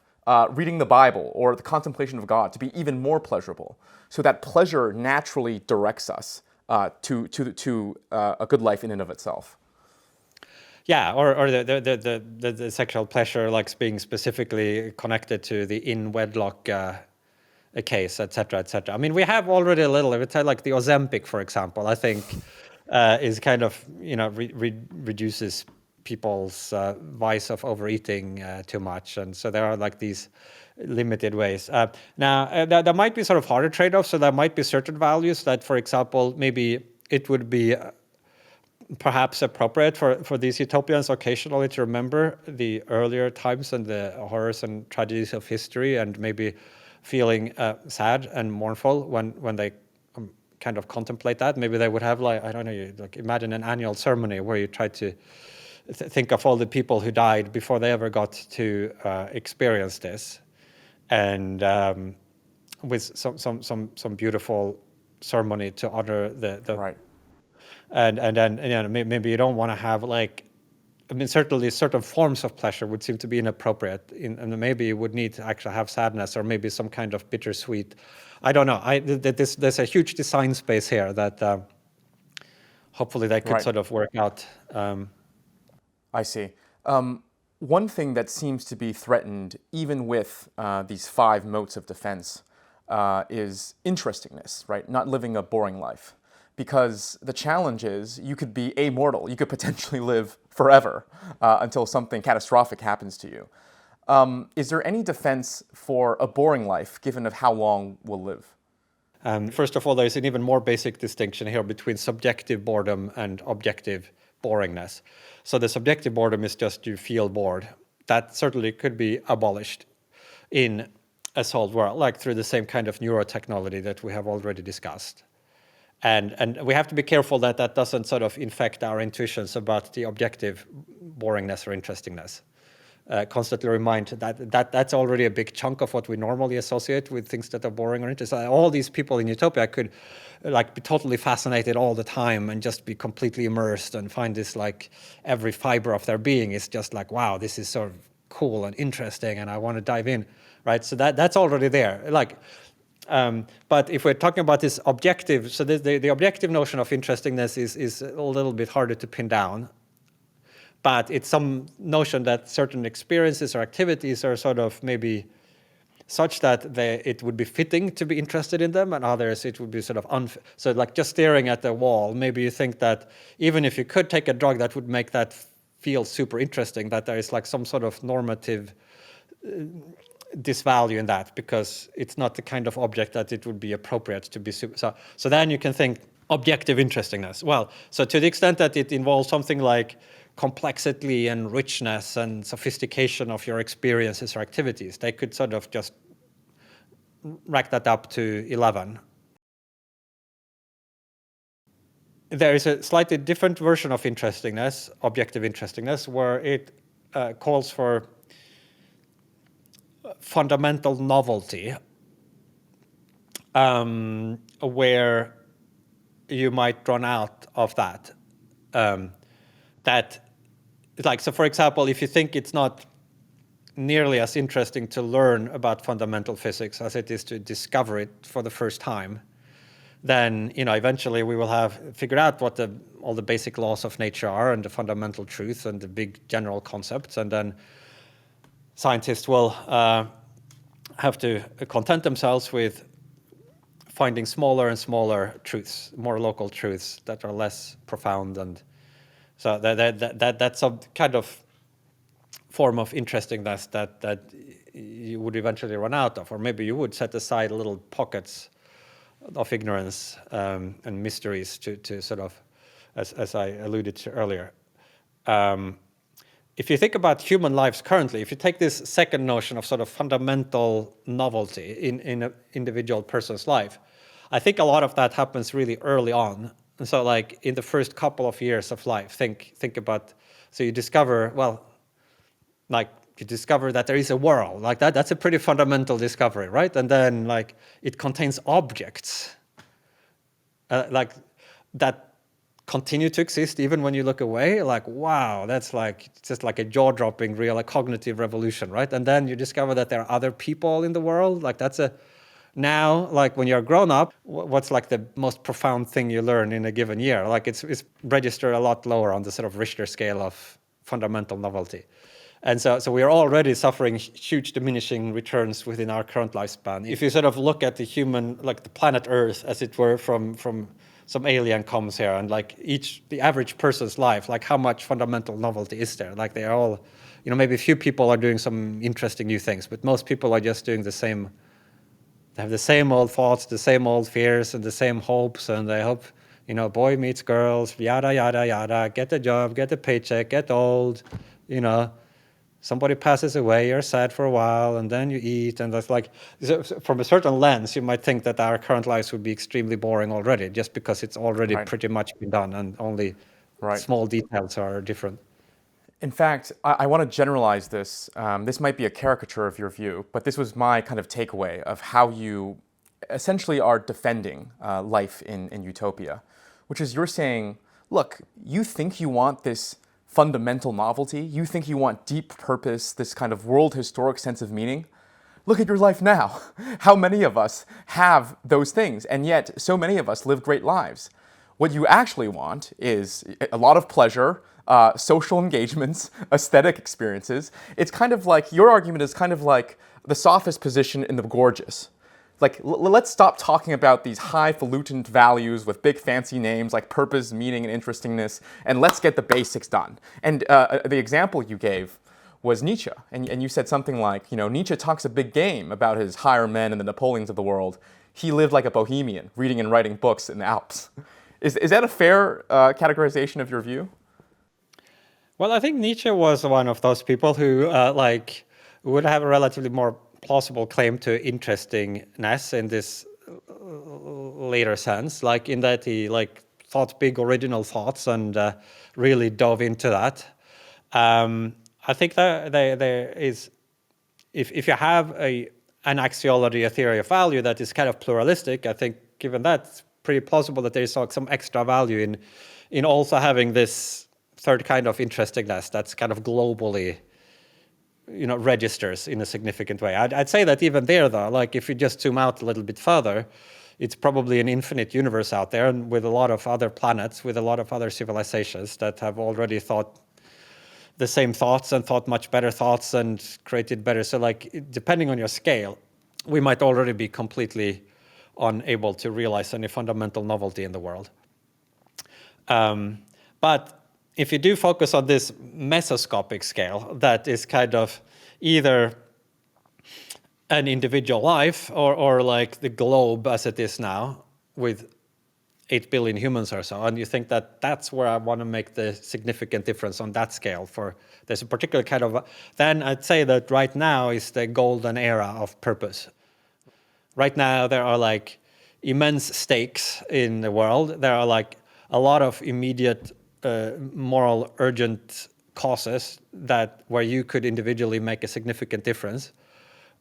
Speaker 1: reading the Bible or the contemplation of God to be even more pleasurable, so that pleasure naturally directs us to a good life in and of itself.
Speaker 2: Yeah, or the sexual pleasure, like being specifically connected to the in wedlock case, etc., etc. I mean, we have already a little. If it's like the Ozempic, for example, I think is kind of reduces people's vice of overeating too much, and so there are like these limited ways. Now, there might be sort of harder trade-offs. So there might be certain values that, for example, maybe it would be perhaps appropriate for these utopians occasionally to remember the earlier times and the horrors and tragedies of history, and maybe feeling sad and mournful when they kind of contemplate that. Maybe they would have, like, I don't know, like imagine an annual ceremony where you try to think of all the people who died before they ever got to experience this, and with some beautiful ceremony to honor the
Speaker 1: Right.
Speaker 2: And then maybe you don't want to have certainly certain forms of pleasure would seem to be inappropriate, and maybe you would need to actually have sadness or maybe some kind of bittersweet. I don't know. There's a huge design space here that hopefully they could sort of work out.
Speaker 1: I see. One thing that seems to be threatened, even with these 5 modes of defense, is interestingness, right? Not living a boring life. Because the challenge is you could be amortal. You could potentially live forever until something catastrophic happens to you. Is there any defense for a boring life, given of how long we'll live?
Speaker 2: First of all, there's an even more basic distinction here between subjective boredom and objective boringness. So the subjective boredom is just you feel bored. That certainly could be abolished in a solved world, like through the same kind of neurotechnology that we have already discussed. And we have to be careful that that doesn't sort of infect our intuitions about the objective boringness or interestingness. Constantly remind that's already a big chunk of what we normally associate with things that are boring or interesting. All these people in Utopia could be totally fascinated all the time and just be completely immersed and find this, like, every fiber of their being is just like, wow, this is sort of cool and interesting and I want to dive in, right? So that's already there. But if we're talking about this objective, so the objective notion of interestingness is a little bit harder to pin down. But it's some notion that certain experiences or activities are sort of maybe such that it would be fitting to be interested in them, and others it would be sort of so like just staring at the wall, maybe you think that even if you could take a drug that would make that feel super interesting, that there is like some sort of normative disvalue in that, because it's not the kind of object that it would be appropriate to be so then you can think objective interestingness. Well, so to the extent that it involves something like complexity and richness and sophistication of your experiences or activities, they could sort of just rack that up to 11. There is a slightly different version of interestingness, objective interestingness, where it calls for fundamental novelty, where you might run out of that. That like, so for example, if you think it's not nearly as interesting to learn about fundamental physics as it is to discover it for the first time, then eventually we will have figured out what all the basic laws of nature are and the fundamental truth and the big general concepts, and then scientists will have to content themselves with finding smaller and smaller truths, more local truths that are less profound, and so that's a kind of form of interestingness that you would eventually run out of, or maybe you would set aside little pockets of ignorance and mysteries to sort of, as I alluded to earlier. If you think about human lives currently, if you take this second notion of sort of fundamental novelty in an individual person's life, I think a lot of that happens really early on. And so like in the first couple of years of life, think about, so you discover, you discover that there is a world, like that's a pretty fundamental discovery, right? And then like it contains objects like that continue to exist even when you look away. Like, wow, that's like just like a jaw-dropping real cognitive revolution, right? And then you discover that there are other people in the world. Like that's now, like when you're grown up, what's like the most profound thing you learn in a given year? Like it's registered a lot lower on the sort of Richter scale of fundamental novelty. And so we are already suffering huge diminishing returns within our current lifespan. If you sort of look at the human, like the planet Earth, as it were, from some alien comes here, and like the average person's life, like how much fundamental novelty is there? Like they are all, maybe a few people are doing some interesting new things, but most people are just doing the same. They have the same old thoughts, the same old fears, and the same hopes, and they hope, boy meets girls, yada, yada, yada, get a job, get a paycheck, get old, somebody passes away, you're sad for a while, and then you eat, and that's like, from a certain lens, you might think that our current lives would be extremely boring already, just because it's already pretty much been done, and only small details are different.
Speaker 1: In fact, I want to generalize this. This might be a caricature of your view, but this was my kind of takeaway of how you essentially are defending life in utopia, which is you're saying, look, you think you want this fundamental novelty, you think you want deep purpose, this kind of world historic sense of meaning. Look at your life now. How many of us have those things? And yet, so many of us live great lives. What you actually want is a lot of pleasure, social engagements, aesthetic experiences. It's kind of like, your argument is kind of like the sophist position in the gorgeous. Like, let's stop talking about these highfalutin values with big fancy names like purpose, meaning, and interestingness, and let's get the basics done. And the example you gave was Nietzsche. And you said something like, Nietzsche talks a big game about his higher men and the Napoleons of the world. He lived like a bohemian, reading and writing books in the Alps. Is that a fair categorization of your view?
Speaker 2: Well, I think Nietzsche was one of those people who would have a relatively more plausible claim to interestingness in this later sense, like in that he thought big original thoughts and really dove into that. I think that there is, if you have an axiology, a theory of value that is kind of pluralistic, I think given that, it's pretty plausible that there is some extra value in also having this third kind of interestingness that's kind of globally registers in a significant way. I'd say that even there, though, like if you just zoom out a little bit further, it's probably an infinite universe out there, and with a lot of other planets, with a lot of other civilizations that have already thought the same thoughts and thought much better thoughts and created better. So like, depending on your scale, we might already be completely unable to realize any fundamental novelty in the world. But if you do focus on this mesoscopic scale, that is kind of either an individual life or like the globe as it is now with 8 billion humans or so, and you think that that's where I want to make the significant difference on that scale, there's a particular kind of, then I'd say that right now is the golden era of purpose. Right now there are like immense stakes in the world. There are like a lot of immediate moral urgent causes where you could individually make a significant difference.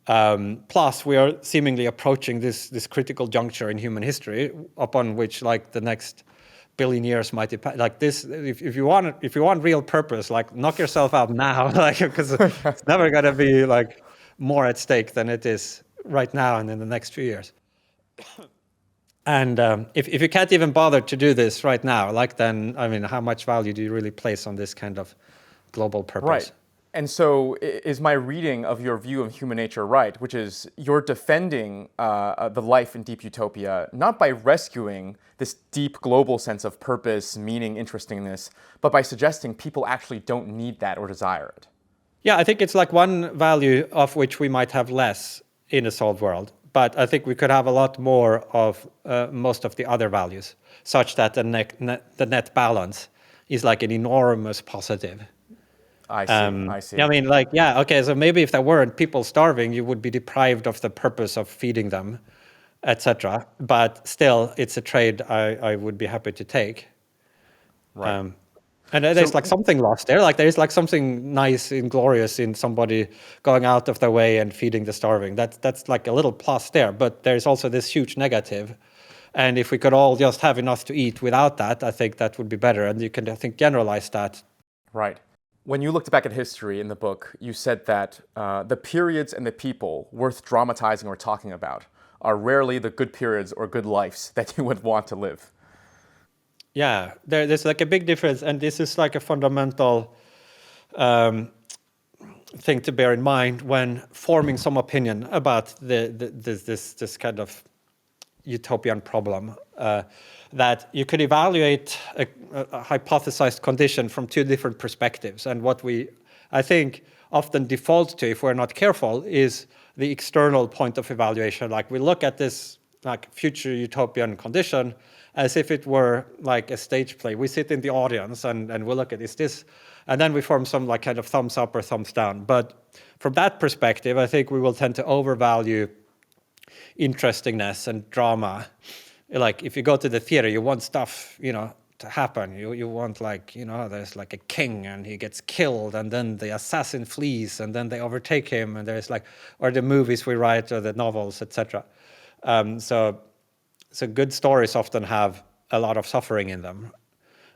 Speaker 2: Plus, we are seemingly approaching this critical juncture in human history upon which like the next billion years might depend. Like this, if you want real purpose, like knock yourself out now, like because it's never gonna be like more at stake than it is right now and in the next few years. And if you can't even bother to do this right now, like then, I mean, how much value do you really place on this kind of global purpose?
Speaker 1: Right. And so is my reading of your view of human nature right, which is you're defending the life in deep utopia, not by rescuing this deep global sense of purpose, meaning, interestingness, but by suggesting people actually don't need that or desire it?
Speaker 2: Yeah, I think it's like one value of which we might have less in a solved world, but I think we could have a lot more of most of the other values, such that the net balance is like an enormous positive.
Speaker 1: I see.
Speaker 2: I mean, like, yeah, okay, so maybe if there weren't people starving, you would be deprived of the purpose of feeding them, etc. But still, it's a trade I would be happy to take.
Speaker 1: Right.
Speaker 2: And there's like something lost there. Like there's like something nice and glorious in somebody going out of their way and feeding the starving. That's like a little plus there. But there's also this huge negative. And if we could all just have enough to eat without that, I think that would be better. And you can, I think, generalize that.
Speaker 1: Right. When you looked back at history in the book, you said that the periods and the people worth dramatizing or talking about are rarely the good periods or good lives that you would want to live.
Speaker 2: Yeah, there's like a big difference, and this is like a fundamental thing to bear in mind when forming some opinion about this kind of utopian problem. That you could evaluate a hypothesized condition from two different perspectives, and what we, I think, often default to if we're not careful is the external point of evaluation. Like we look at this like future utopian condition as if it were like a stage play. We sit in the audience and we look at this, and then we form some like kind of thumbs up or thumbs down. But from that perspective, I think we will tend to overvalue interestingness and drama. Like if you go to the theater, you want stuff, to happen. You want like, there's like a king and he gets killed and then the assassin flees and then they overtake him, and there's like, or the movies we write or the novels, etc. So good stories often have a lot of suffering in them.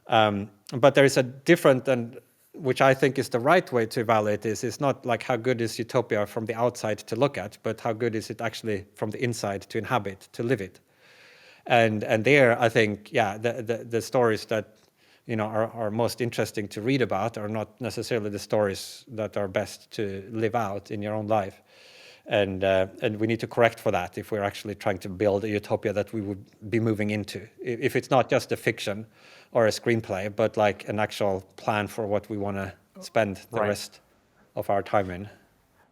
Speaker 2: But there is a different, and which I think is the right way to evaluate this, is not like how good is utopia from the outside to look at, but how good is it actually from the inside to inhabit, to live it. And there, I think, yeah, the stories that are most interesting to read about are not necessarily the stories that are best to live out in your own life. And we need to correct for that if we're actually trying to build a utopia that we would be moving into. If it's not just a fiction or a screenplay, but like an actual plan for what we want to spend the rest of our time in.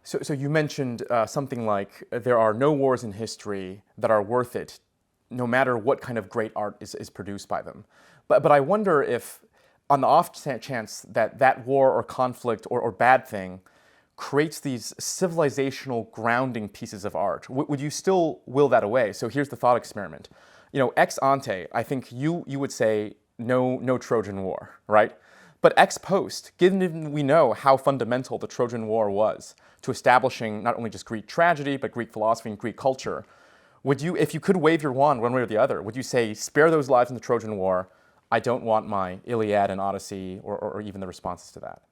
Speaker 1: So you mentioned something like there are no wars in history that are worth it, no matter what kind of great art is produced by them. But I wonder if, on the off chance that war or conflict or bad thing creates these civilizational grounding pieces of art, would you still will that away? So here's the thought experiment. Ex ante, I think you would say no Trojan War, right? But ex post, given we know how fundamental the Trojan War was to establishing not only just Greek tragedy, but Greek philosophy and Greek culture, would you, if you could wave your wand one way or the other, would you say, spare those lives in the Trojan War, I don't want my Iliad and Odyssey, or even the responses to that?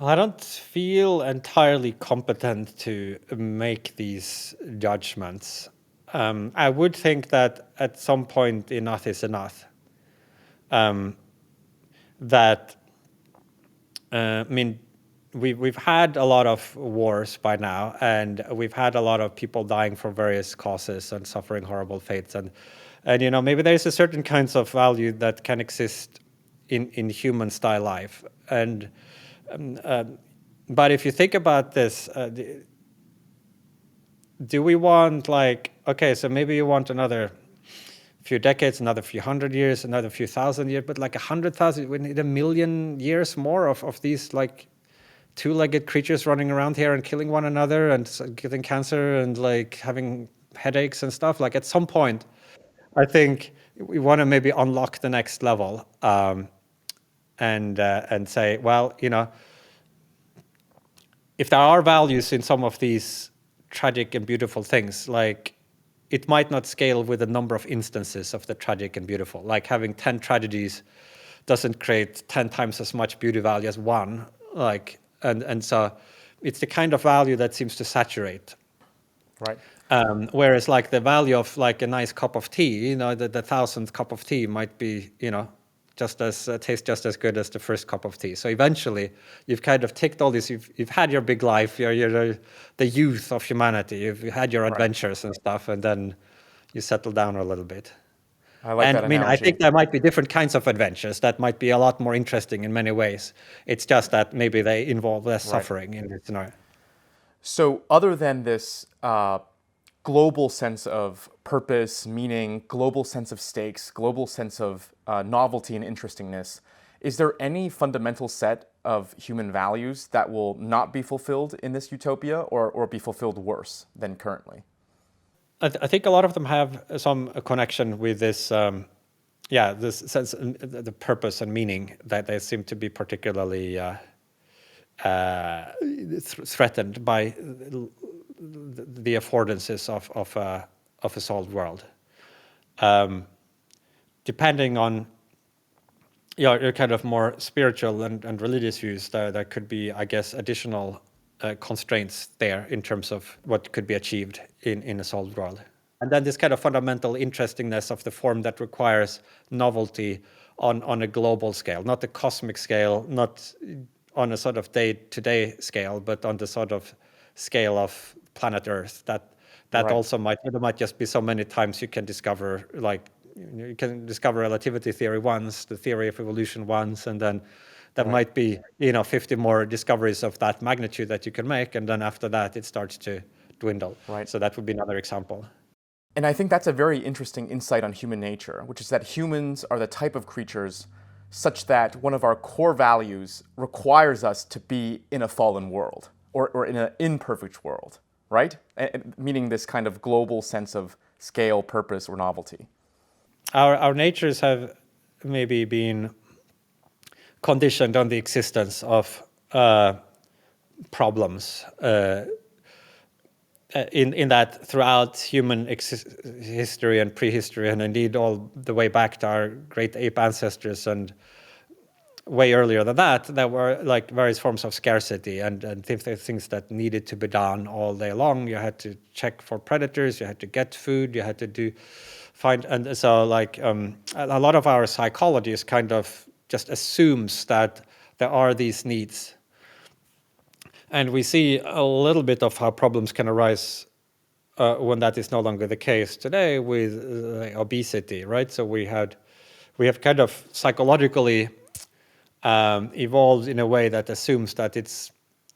Speaker 2: I don't feel entirely competent to make these judgments. I would think that at some point enough is enough. We've had a lot of wars by now, and we've had a lot of people dying for various causes and suffering horrible fates, and maybe there's a certain kinds of value that can exist in human style life, and but if you think about this, do we want so maybe you want another few decades, another few hundred years, another few thousand years, but like 100,000, we need 1,000,000 years more of these like two-legged creatures running around here and killing one another and getting cancer and like having headaches and stuff. Like at some point, I think we want to maybe unlock the next level and say, well, if there are values in some of these tragic and beautiful things, like it might not scale with the number of instances of the tragic and beautiful. Like having 10 tragedies doesn't create 10 times as much beauty value as one. And so it's the kind of value that seems to saturate.
Speaker 1: Right.
Speaker 2: Whereas like the value of like a nice cup of tea, the 1,000th cup of tea might be, taste just as good as the first cup of tea. So eventually, you've kind of ticked all this. You've had your big life. You're the youth of humanity. You've had your adventures and stuff, and then you settle down a little bit.
Speaker 1: I like that analogy.
Speaker 2: I think there might be different kinds of adventures that might be a lot more interesting in many ways. It's just that maybe they involve less suffering in this scenario.
Speaker 1: So, other than this global sense of purpose, meaning, global sense of stakes, global sense of novelty and interestingness, is there any fundamental set of human values that will not be fulfilled in this utopia or be fulfilled worse than currently?
Speaker 2: I think a lot of them have some connection with this, this sense, the purpose and meaning that they seem to be particularly threatened by the affordances of a solved world. Depending on your kind of more spiritual and religious views, there could be, I guess, additional constraints there in terms of what could be achieved in a solved world. And then this kind of fundamental interestingness of the form that requires novelty on a global scale, not a cosmic scale, not on a sort of day-to-day scale, but on the sort of scale of planet Earth. That right. Also might just be so many times you can discover, like you can discover relativity theory once, the theory of evolution once, and then there right. might be 50 more discoveries of that magnitude that you can make, and then after that it starts to dwindle. Right. So that would be another example.
Speaker 1: And I think that's a very interesting insight on human nature, which is that humans are the type of creatures such that one of our core values requires us to be in a fallen world or in an imperfect world, right? Meaning this kind of global sense of scale, purpose, or novelty.
Speaker 2: Our natures have maybe been conditioned on the existence of problems in that throughout human history and prehistory, and indeed all the way back to our great ape ancestors and way earlier than that, there were like various forms of scarcity and things that needed to be done all day long. You had to check for predators, you had to get food, you had to find, and so like a lot of our psychology is kind of just assumes that there are these needs. And we see a little bit of how problems can arise when that is no longer the case today with obesity, right? So we have kind of psychologically evolved in a way that assumes that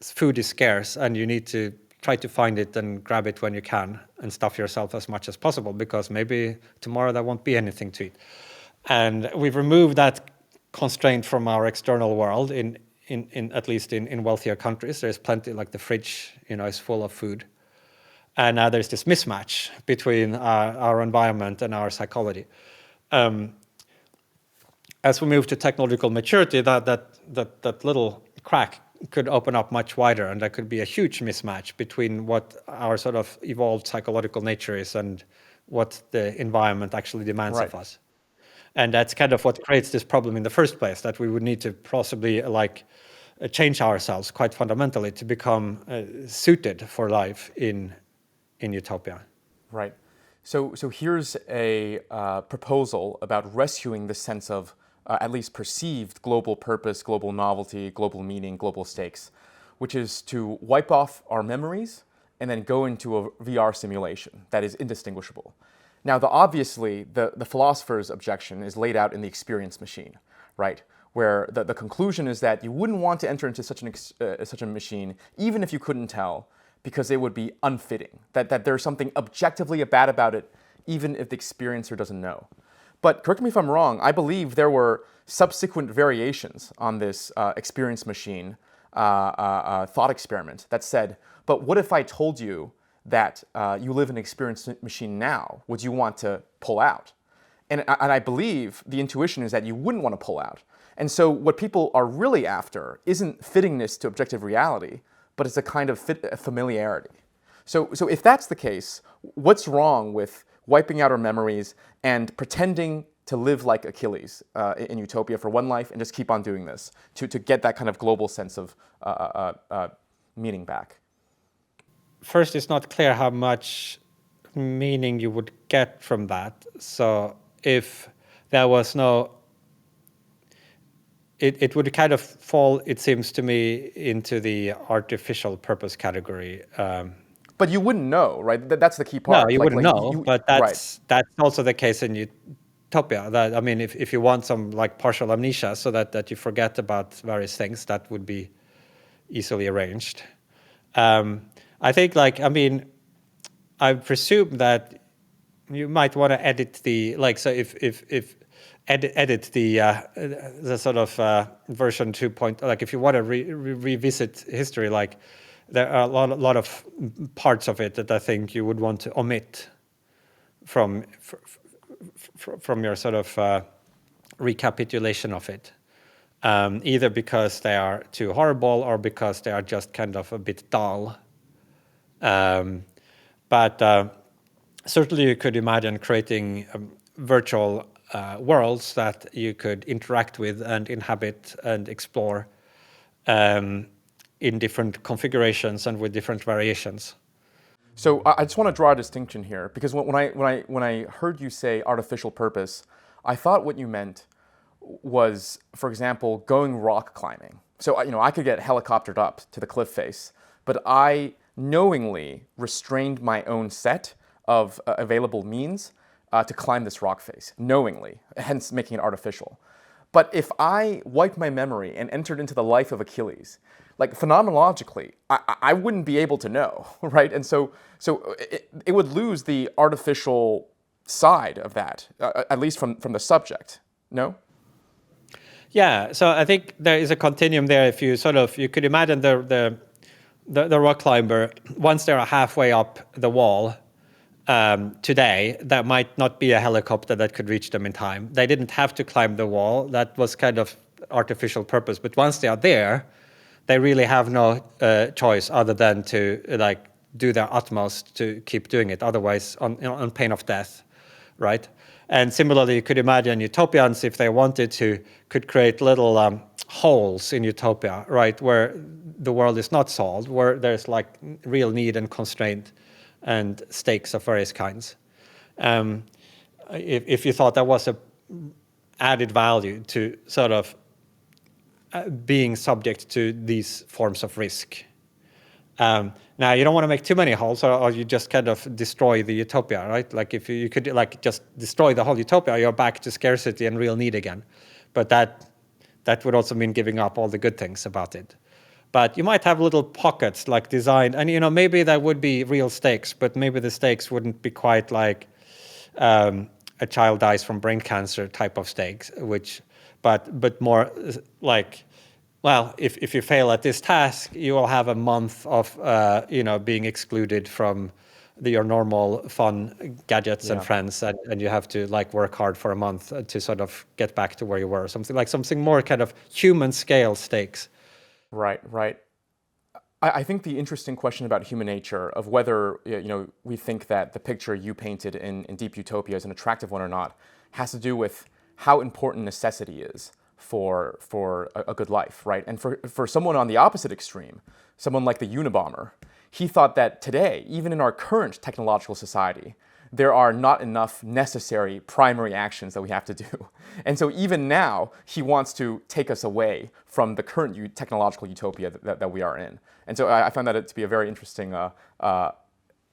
Speaker 2: food is scarce and you need to try to find it and grab it when you can and stuff yourself as much as possible because maybe tomorrow there won't be anything to eat. And we've removed that constraint from our external world in at least in wealthier countries. There's plenty, like the fridge, is full of food. And now there's this mismatch between our environment and our psychology. As we move to technological maturity, that little crack could open up much wider, and there could be a huge mismatch between what our sort of evolved psychological nature is and what the environment actually demands
Speaker 1: right.
Speaker 2: of us. And that's kind of what creates this problem in the first place, that we would need to possibly change ourselves quite fundamentally to become suited for life in utopia.
Speaker 1: Right. So here's a proposal about rescuing the sense of at least perceived global purpose, global novelty, global meaning, global stakes, which is to wipe off our memories and then go into a VR simulation that is indistinguishable. Now, obviously, the philosopher's objection is laid out in the experience machine, right? Where the conclusion is that you wouldn't want to enter into such a machine, even if you couldn't tell, because it would be unfitting, that there's something objectively bad about it, even if the experiencer doesn't know. But correct me if I'm wrong, I believe there were subsequent variations on this experience machine thought experiment that said, but what if I told you that you live in an experience machine now, would you want to pull out? And I believe the intuition is that you wouldn't want to pull out. And so what people are really after isn't fittingness to objective reality, but it's a kind of familiarity. So if that's the case, what's wrong with wiping out our memories and pretending to live like Achilles in Utopia for one life and just keep on doing this to get that kind of global sense of meaning back?
Speaker 2: First, it's not clear how much meaning you would get from that. So if there was no, it would kind of fall, it seems to me, into the artificial purpose category.
Speaker 1: But you wouldn't know, right? That's the key
Speaker 2: No,
Speaker 1: part.
Speaker 2: you wouldn't know, but
Speaker 1: right.
Speaker 2: that's also the case in Utopia. That, I mean, if you want some like partial amnesia so that you forget about various things, that would be easily arranged. I think, like, I mean, I presume that you might want to edit the, like, so if edit the sort of version 2 point, like if you want to revisit history, like there are a lot of parts of it that I think you would want to omit from your sort of recapitulation of it, either because they are too horrible or because they are just kind of a bit dull. But certainly you could imagine creating virtual worlds that you could interact with and inhabit and explore in different configurations and with different variations.
Speaker 1: So I just want to draw a distinction here, because when I heard you say artificial purpose, I thought what you meant was, for example, going rock climbing. So I could get helicoptered up to the cliff face, but I knowingly restrained my own set of available means to climb this rock face, knowingly, hence making it artificial. But if I wiped my memory and entered into the life of Achilles, like phenomenologically, I wouldn't be able to know, right? And so it would lose the artificial side of that, at least from the subject, no?
Speaker 2: Yeah, so I think there is a continuum there. If you you could imagine the rock climber, once they're halfway up the wall, today, that might not be a helicopter that could reach them in time. They didn't have to climb the wall. That was kind of artificial purpose. But once they are there, they really have no choice other than to like do their utmost to keep doing it. Otherwise, on pain of death, right? And similarly, you could imagine utopians, if they wanted to, could create little holes in utopia, right, where the world is not solved, where there's like real need and constraint and stakes of various kinds. If you thought that was a added value to sort of being subject to these forms of risk. Now, you don't want to make too many holes, or you just kind of destroy the utopia, right? Like if you could like just destroy the whole utopia, you're back to scarcity and real need again. But that would also mean giving up all the good things about it. But you might have little pockets like designed, and maybe there would be real stakes, but maybe the stakes wouldn't be quite like a child dies from brain cancer type of stakes, but more like, well, if you fail at this task, you will have a month of being excluded from your normal fun gadgets and friends, and you have to like work hard for a month to sort of get back to where you were, something more kind of human scale stakes.
Speaker 1: Right. I think the interesting question about human nature, of whether we think that the picture you painted in Deep Utopia is an attractive one or not, has to do with how important necessity is for a good life, right? And for someone on the opposite extreme, someone like the Unabomber, he thought that today, even in our current technological society, there are not enough necessary primary actions that we have to do. And so even now, he wants to take us away from the current technological utopia that we are in. And so I found that to be a very interesting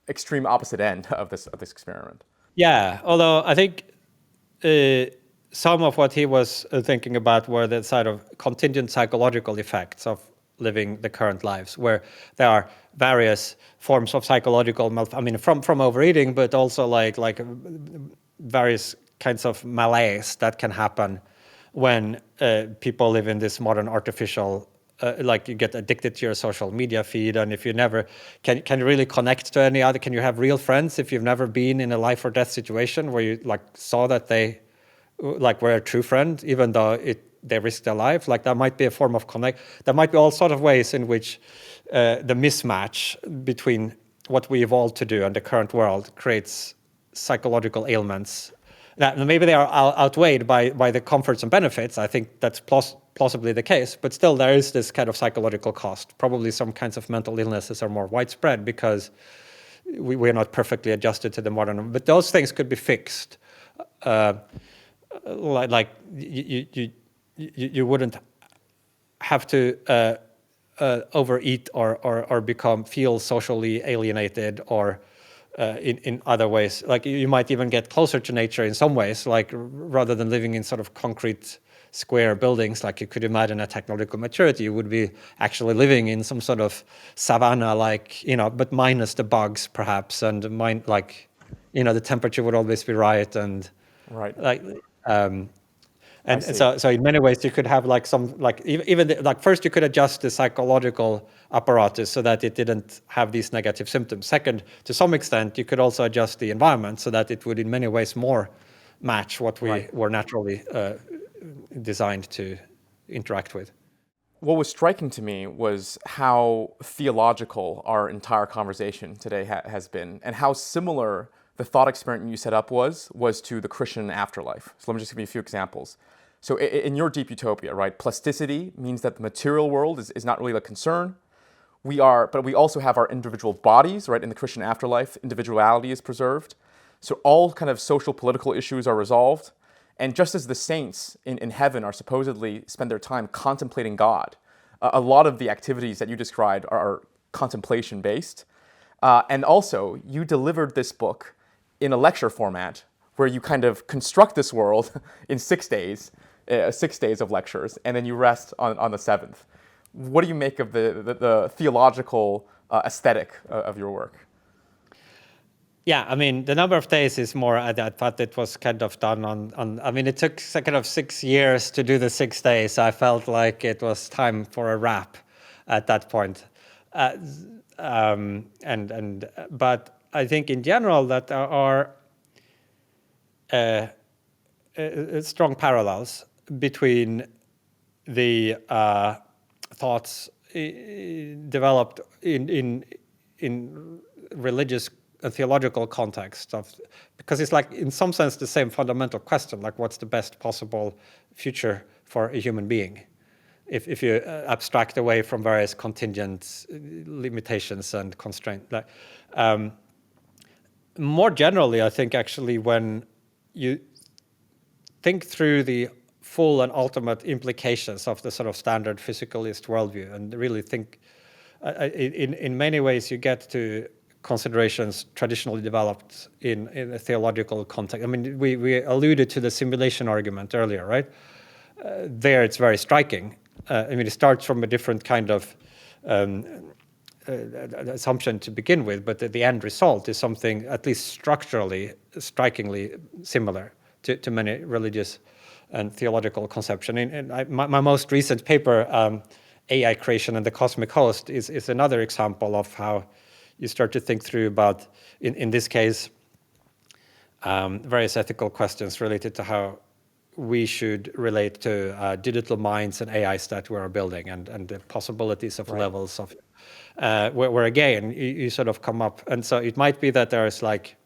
Speaker 1: extreme opposite end of this experiment.
Speaker 2: Yeah, although I think some of what he was thinking about were the sort of contingent psychological effects of living the current lives, where there are various forms of psychological from overeating, but also like various kinds of malaise that can happen when people live in this modern artificial, like you get addicted to your social media feed, and if you never can you really connect to any other, can you have real friends if you've never been in a life or death situation where you like saw that they like were a true friend, even though they risked their life? Like that might be a form of connect. There might be all sort of ways in which the mismatch between what we evolved to do and the current world creates psychological ailments. Now, maybe they are outweighed by the comforts and benefits. I think that's plausibly the case, but still there is this kind of psychological cost. Probably some kinds of mental illnesses are more widespread because we're not perfectly adjusted to the modern, but those things could be fixed. Like you wouldn't have to overeat or feel socially alienated or in other ways. Like you might even get closer to nature in some ways, like rather than living in sort of concrete square buildings, like you could imagine at technological maturity, you would be actually living in some sort of savanna, like, but minus the bugs perhaps, and the temperature would always be right, and
Speaker 1: Right.
Speaker 2: And so in many ways you could have first you could adjust the psychological apparatus so that it didn't have these negative symptoms. Second, to some extent, you could also adjust the environment so that it would in many ways more match what we were naturally designed to interact with.
Speaker 1: What was striking to me was how theological our entire conversation today has been, and how similar the thought experiment you set up was to the Christian afterlife. So let me just give you a few examples. So in your deep utopia, right, plasticity means that the material world is not really a concern. But we also have our individual bodies, right? In the Christian afterlife, individuality is preserved. So all kind of social, political issues are resolved. And just as the saints in heaven are supposedly spend their time contemplating God, a lot of the activities that you described are contemplation-based. And also, you delivered this book in a lecture format where you kind of construct this world in 6 days, 6 days of lectures, and then you rest on the seventh. What do you make of the theological aesthetic of your work?
Speaker 2: Yeah, I mean, the number of days is more, I thought it was kind of done it took kind of 6 years to do the 6 days. I felt like it was time for a wrap at that point. But I think in general that there are strong parallels between the thoughts developed in religious and theological context because it's like in some sense the same fundamental question, like what's the best possible future for a human being if you abstract away from various contingent limitations and constraints. More generally, I think actually when you think through the full and ultimate implications of the sort of standard physicalist worldview and really think in many ways you get to considerations traditionally developed in a theological context. I mean, we alluded to the simulation argument earlier, right? There it's very striking. It starts from a different kind of assumption to begin with, but the end result is something at least structurally, strikingly similar to many religious and theological conception. My most recent paper, AI Creation and the Cosmic Host, is another example of how you start to think through about, in this case, various ethical questions related to how we should relate to digital minds and AIs that we are building and the possibilities of levels of, where again, you sort of come up. And so it might be that there's like,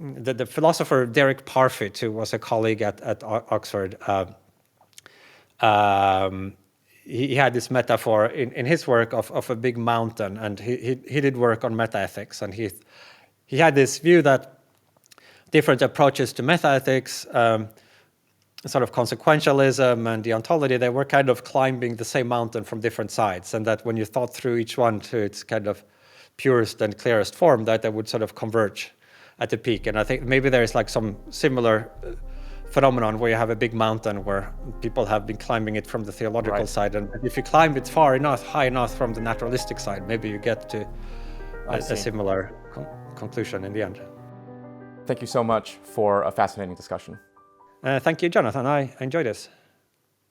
Speaker 2: the philosopher Derek Parfit, who was a colleague at Oxford, he had this metaphor in his work of a big mountain, and he did work on metaethics, and he had this view that different approaches to metaethics, sort of consequentialism and deontology, they were kind of climbing the same mountain from different sides, and that when you thought through each one to its kind of purest and clearest form, that they would sort of converge at the peak. And I think maybe there's like some similar phenomenon where you have a big mountain where people have been climbing it from the theological side, and if you climb it far enough, high enough from the naturalistic side, maybe you get to a similar conclusion in the end.
Speaker 1: Thank you so much for a fascinating discussion.
Speaker 2: Thank you, Jonathan. I enjoyed this.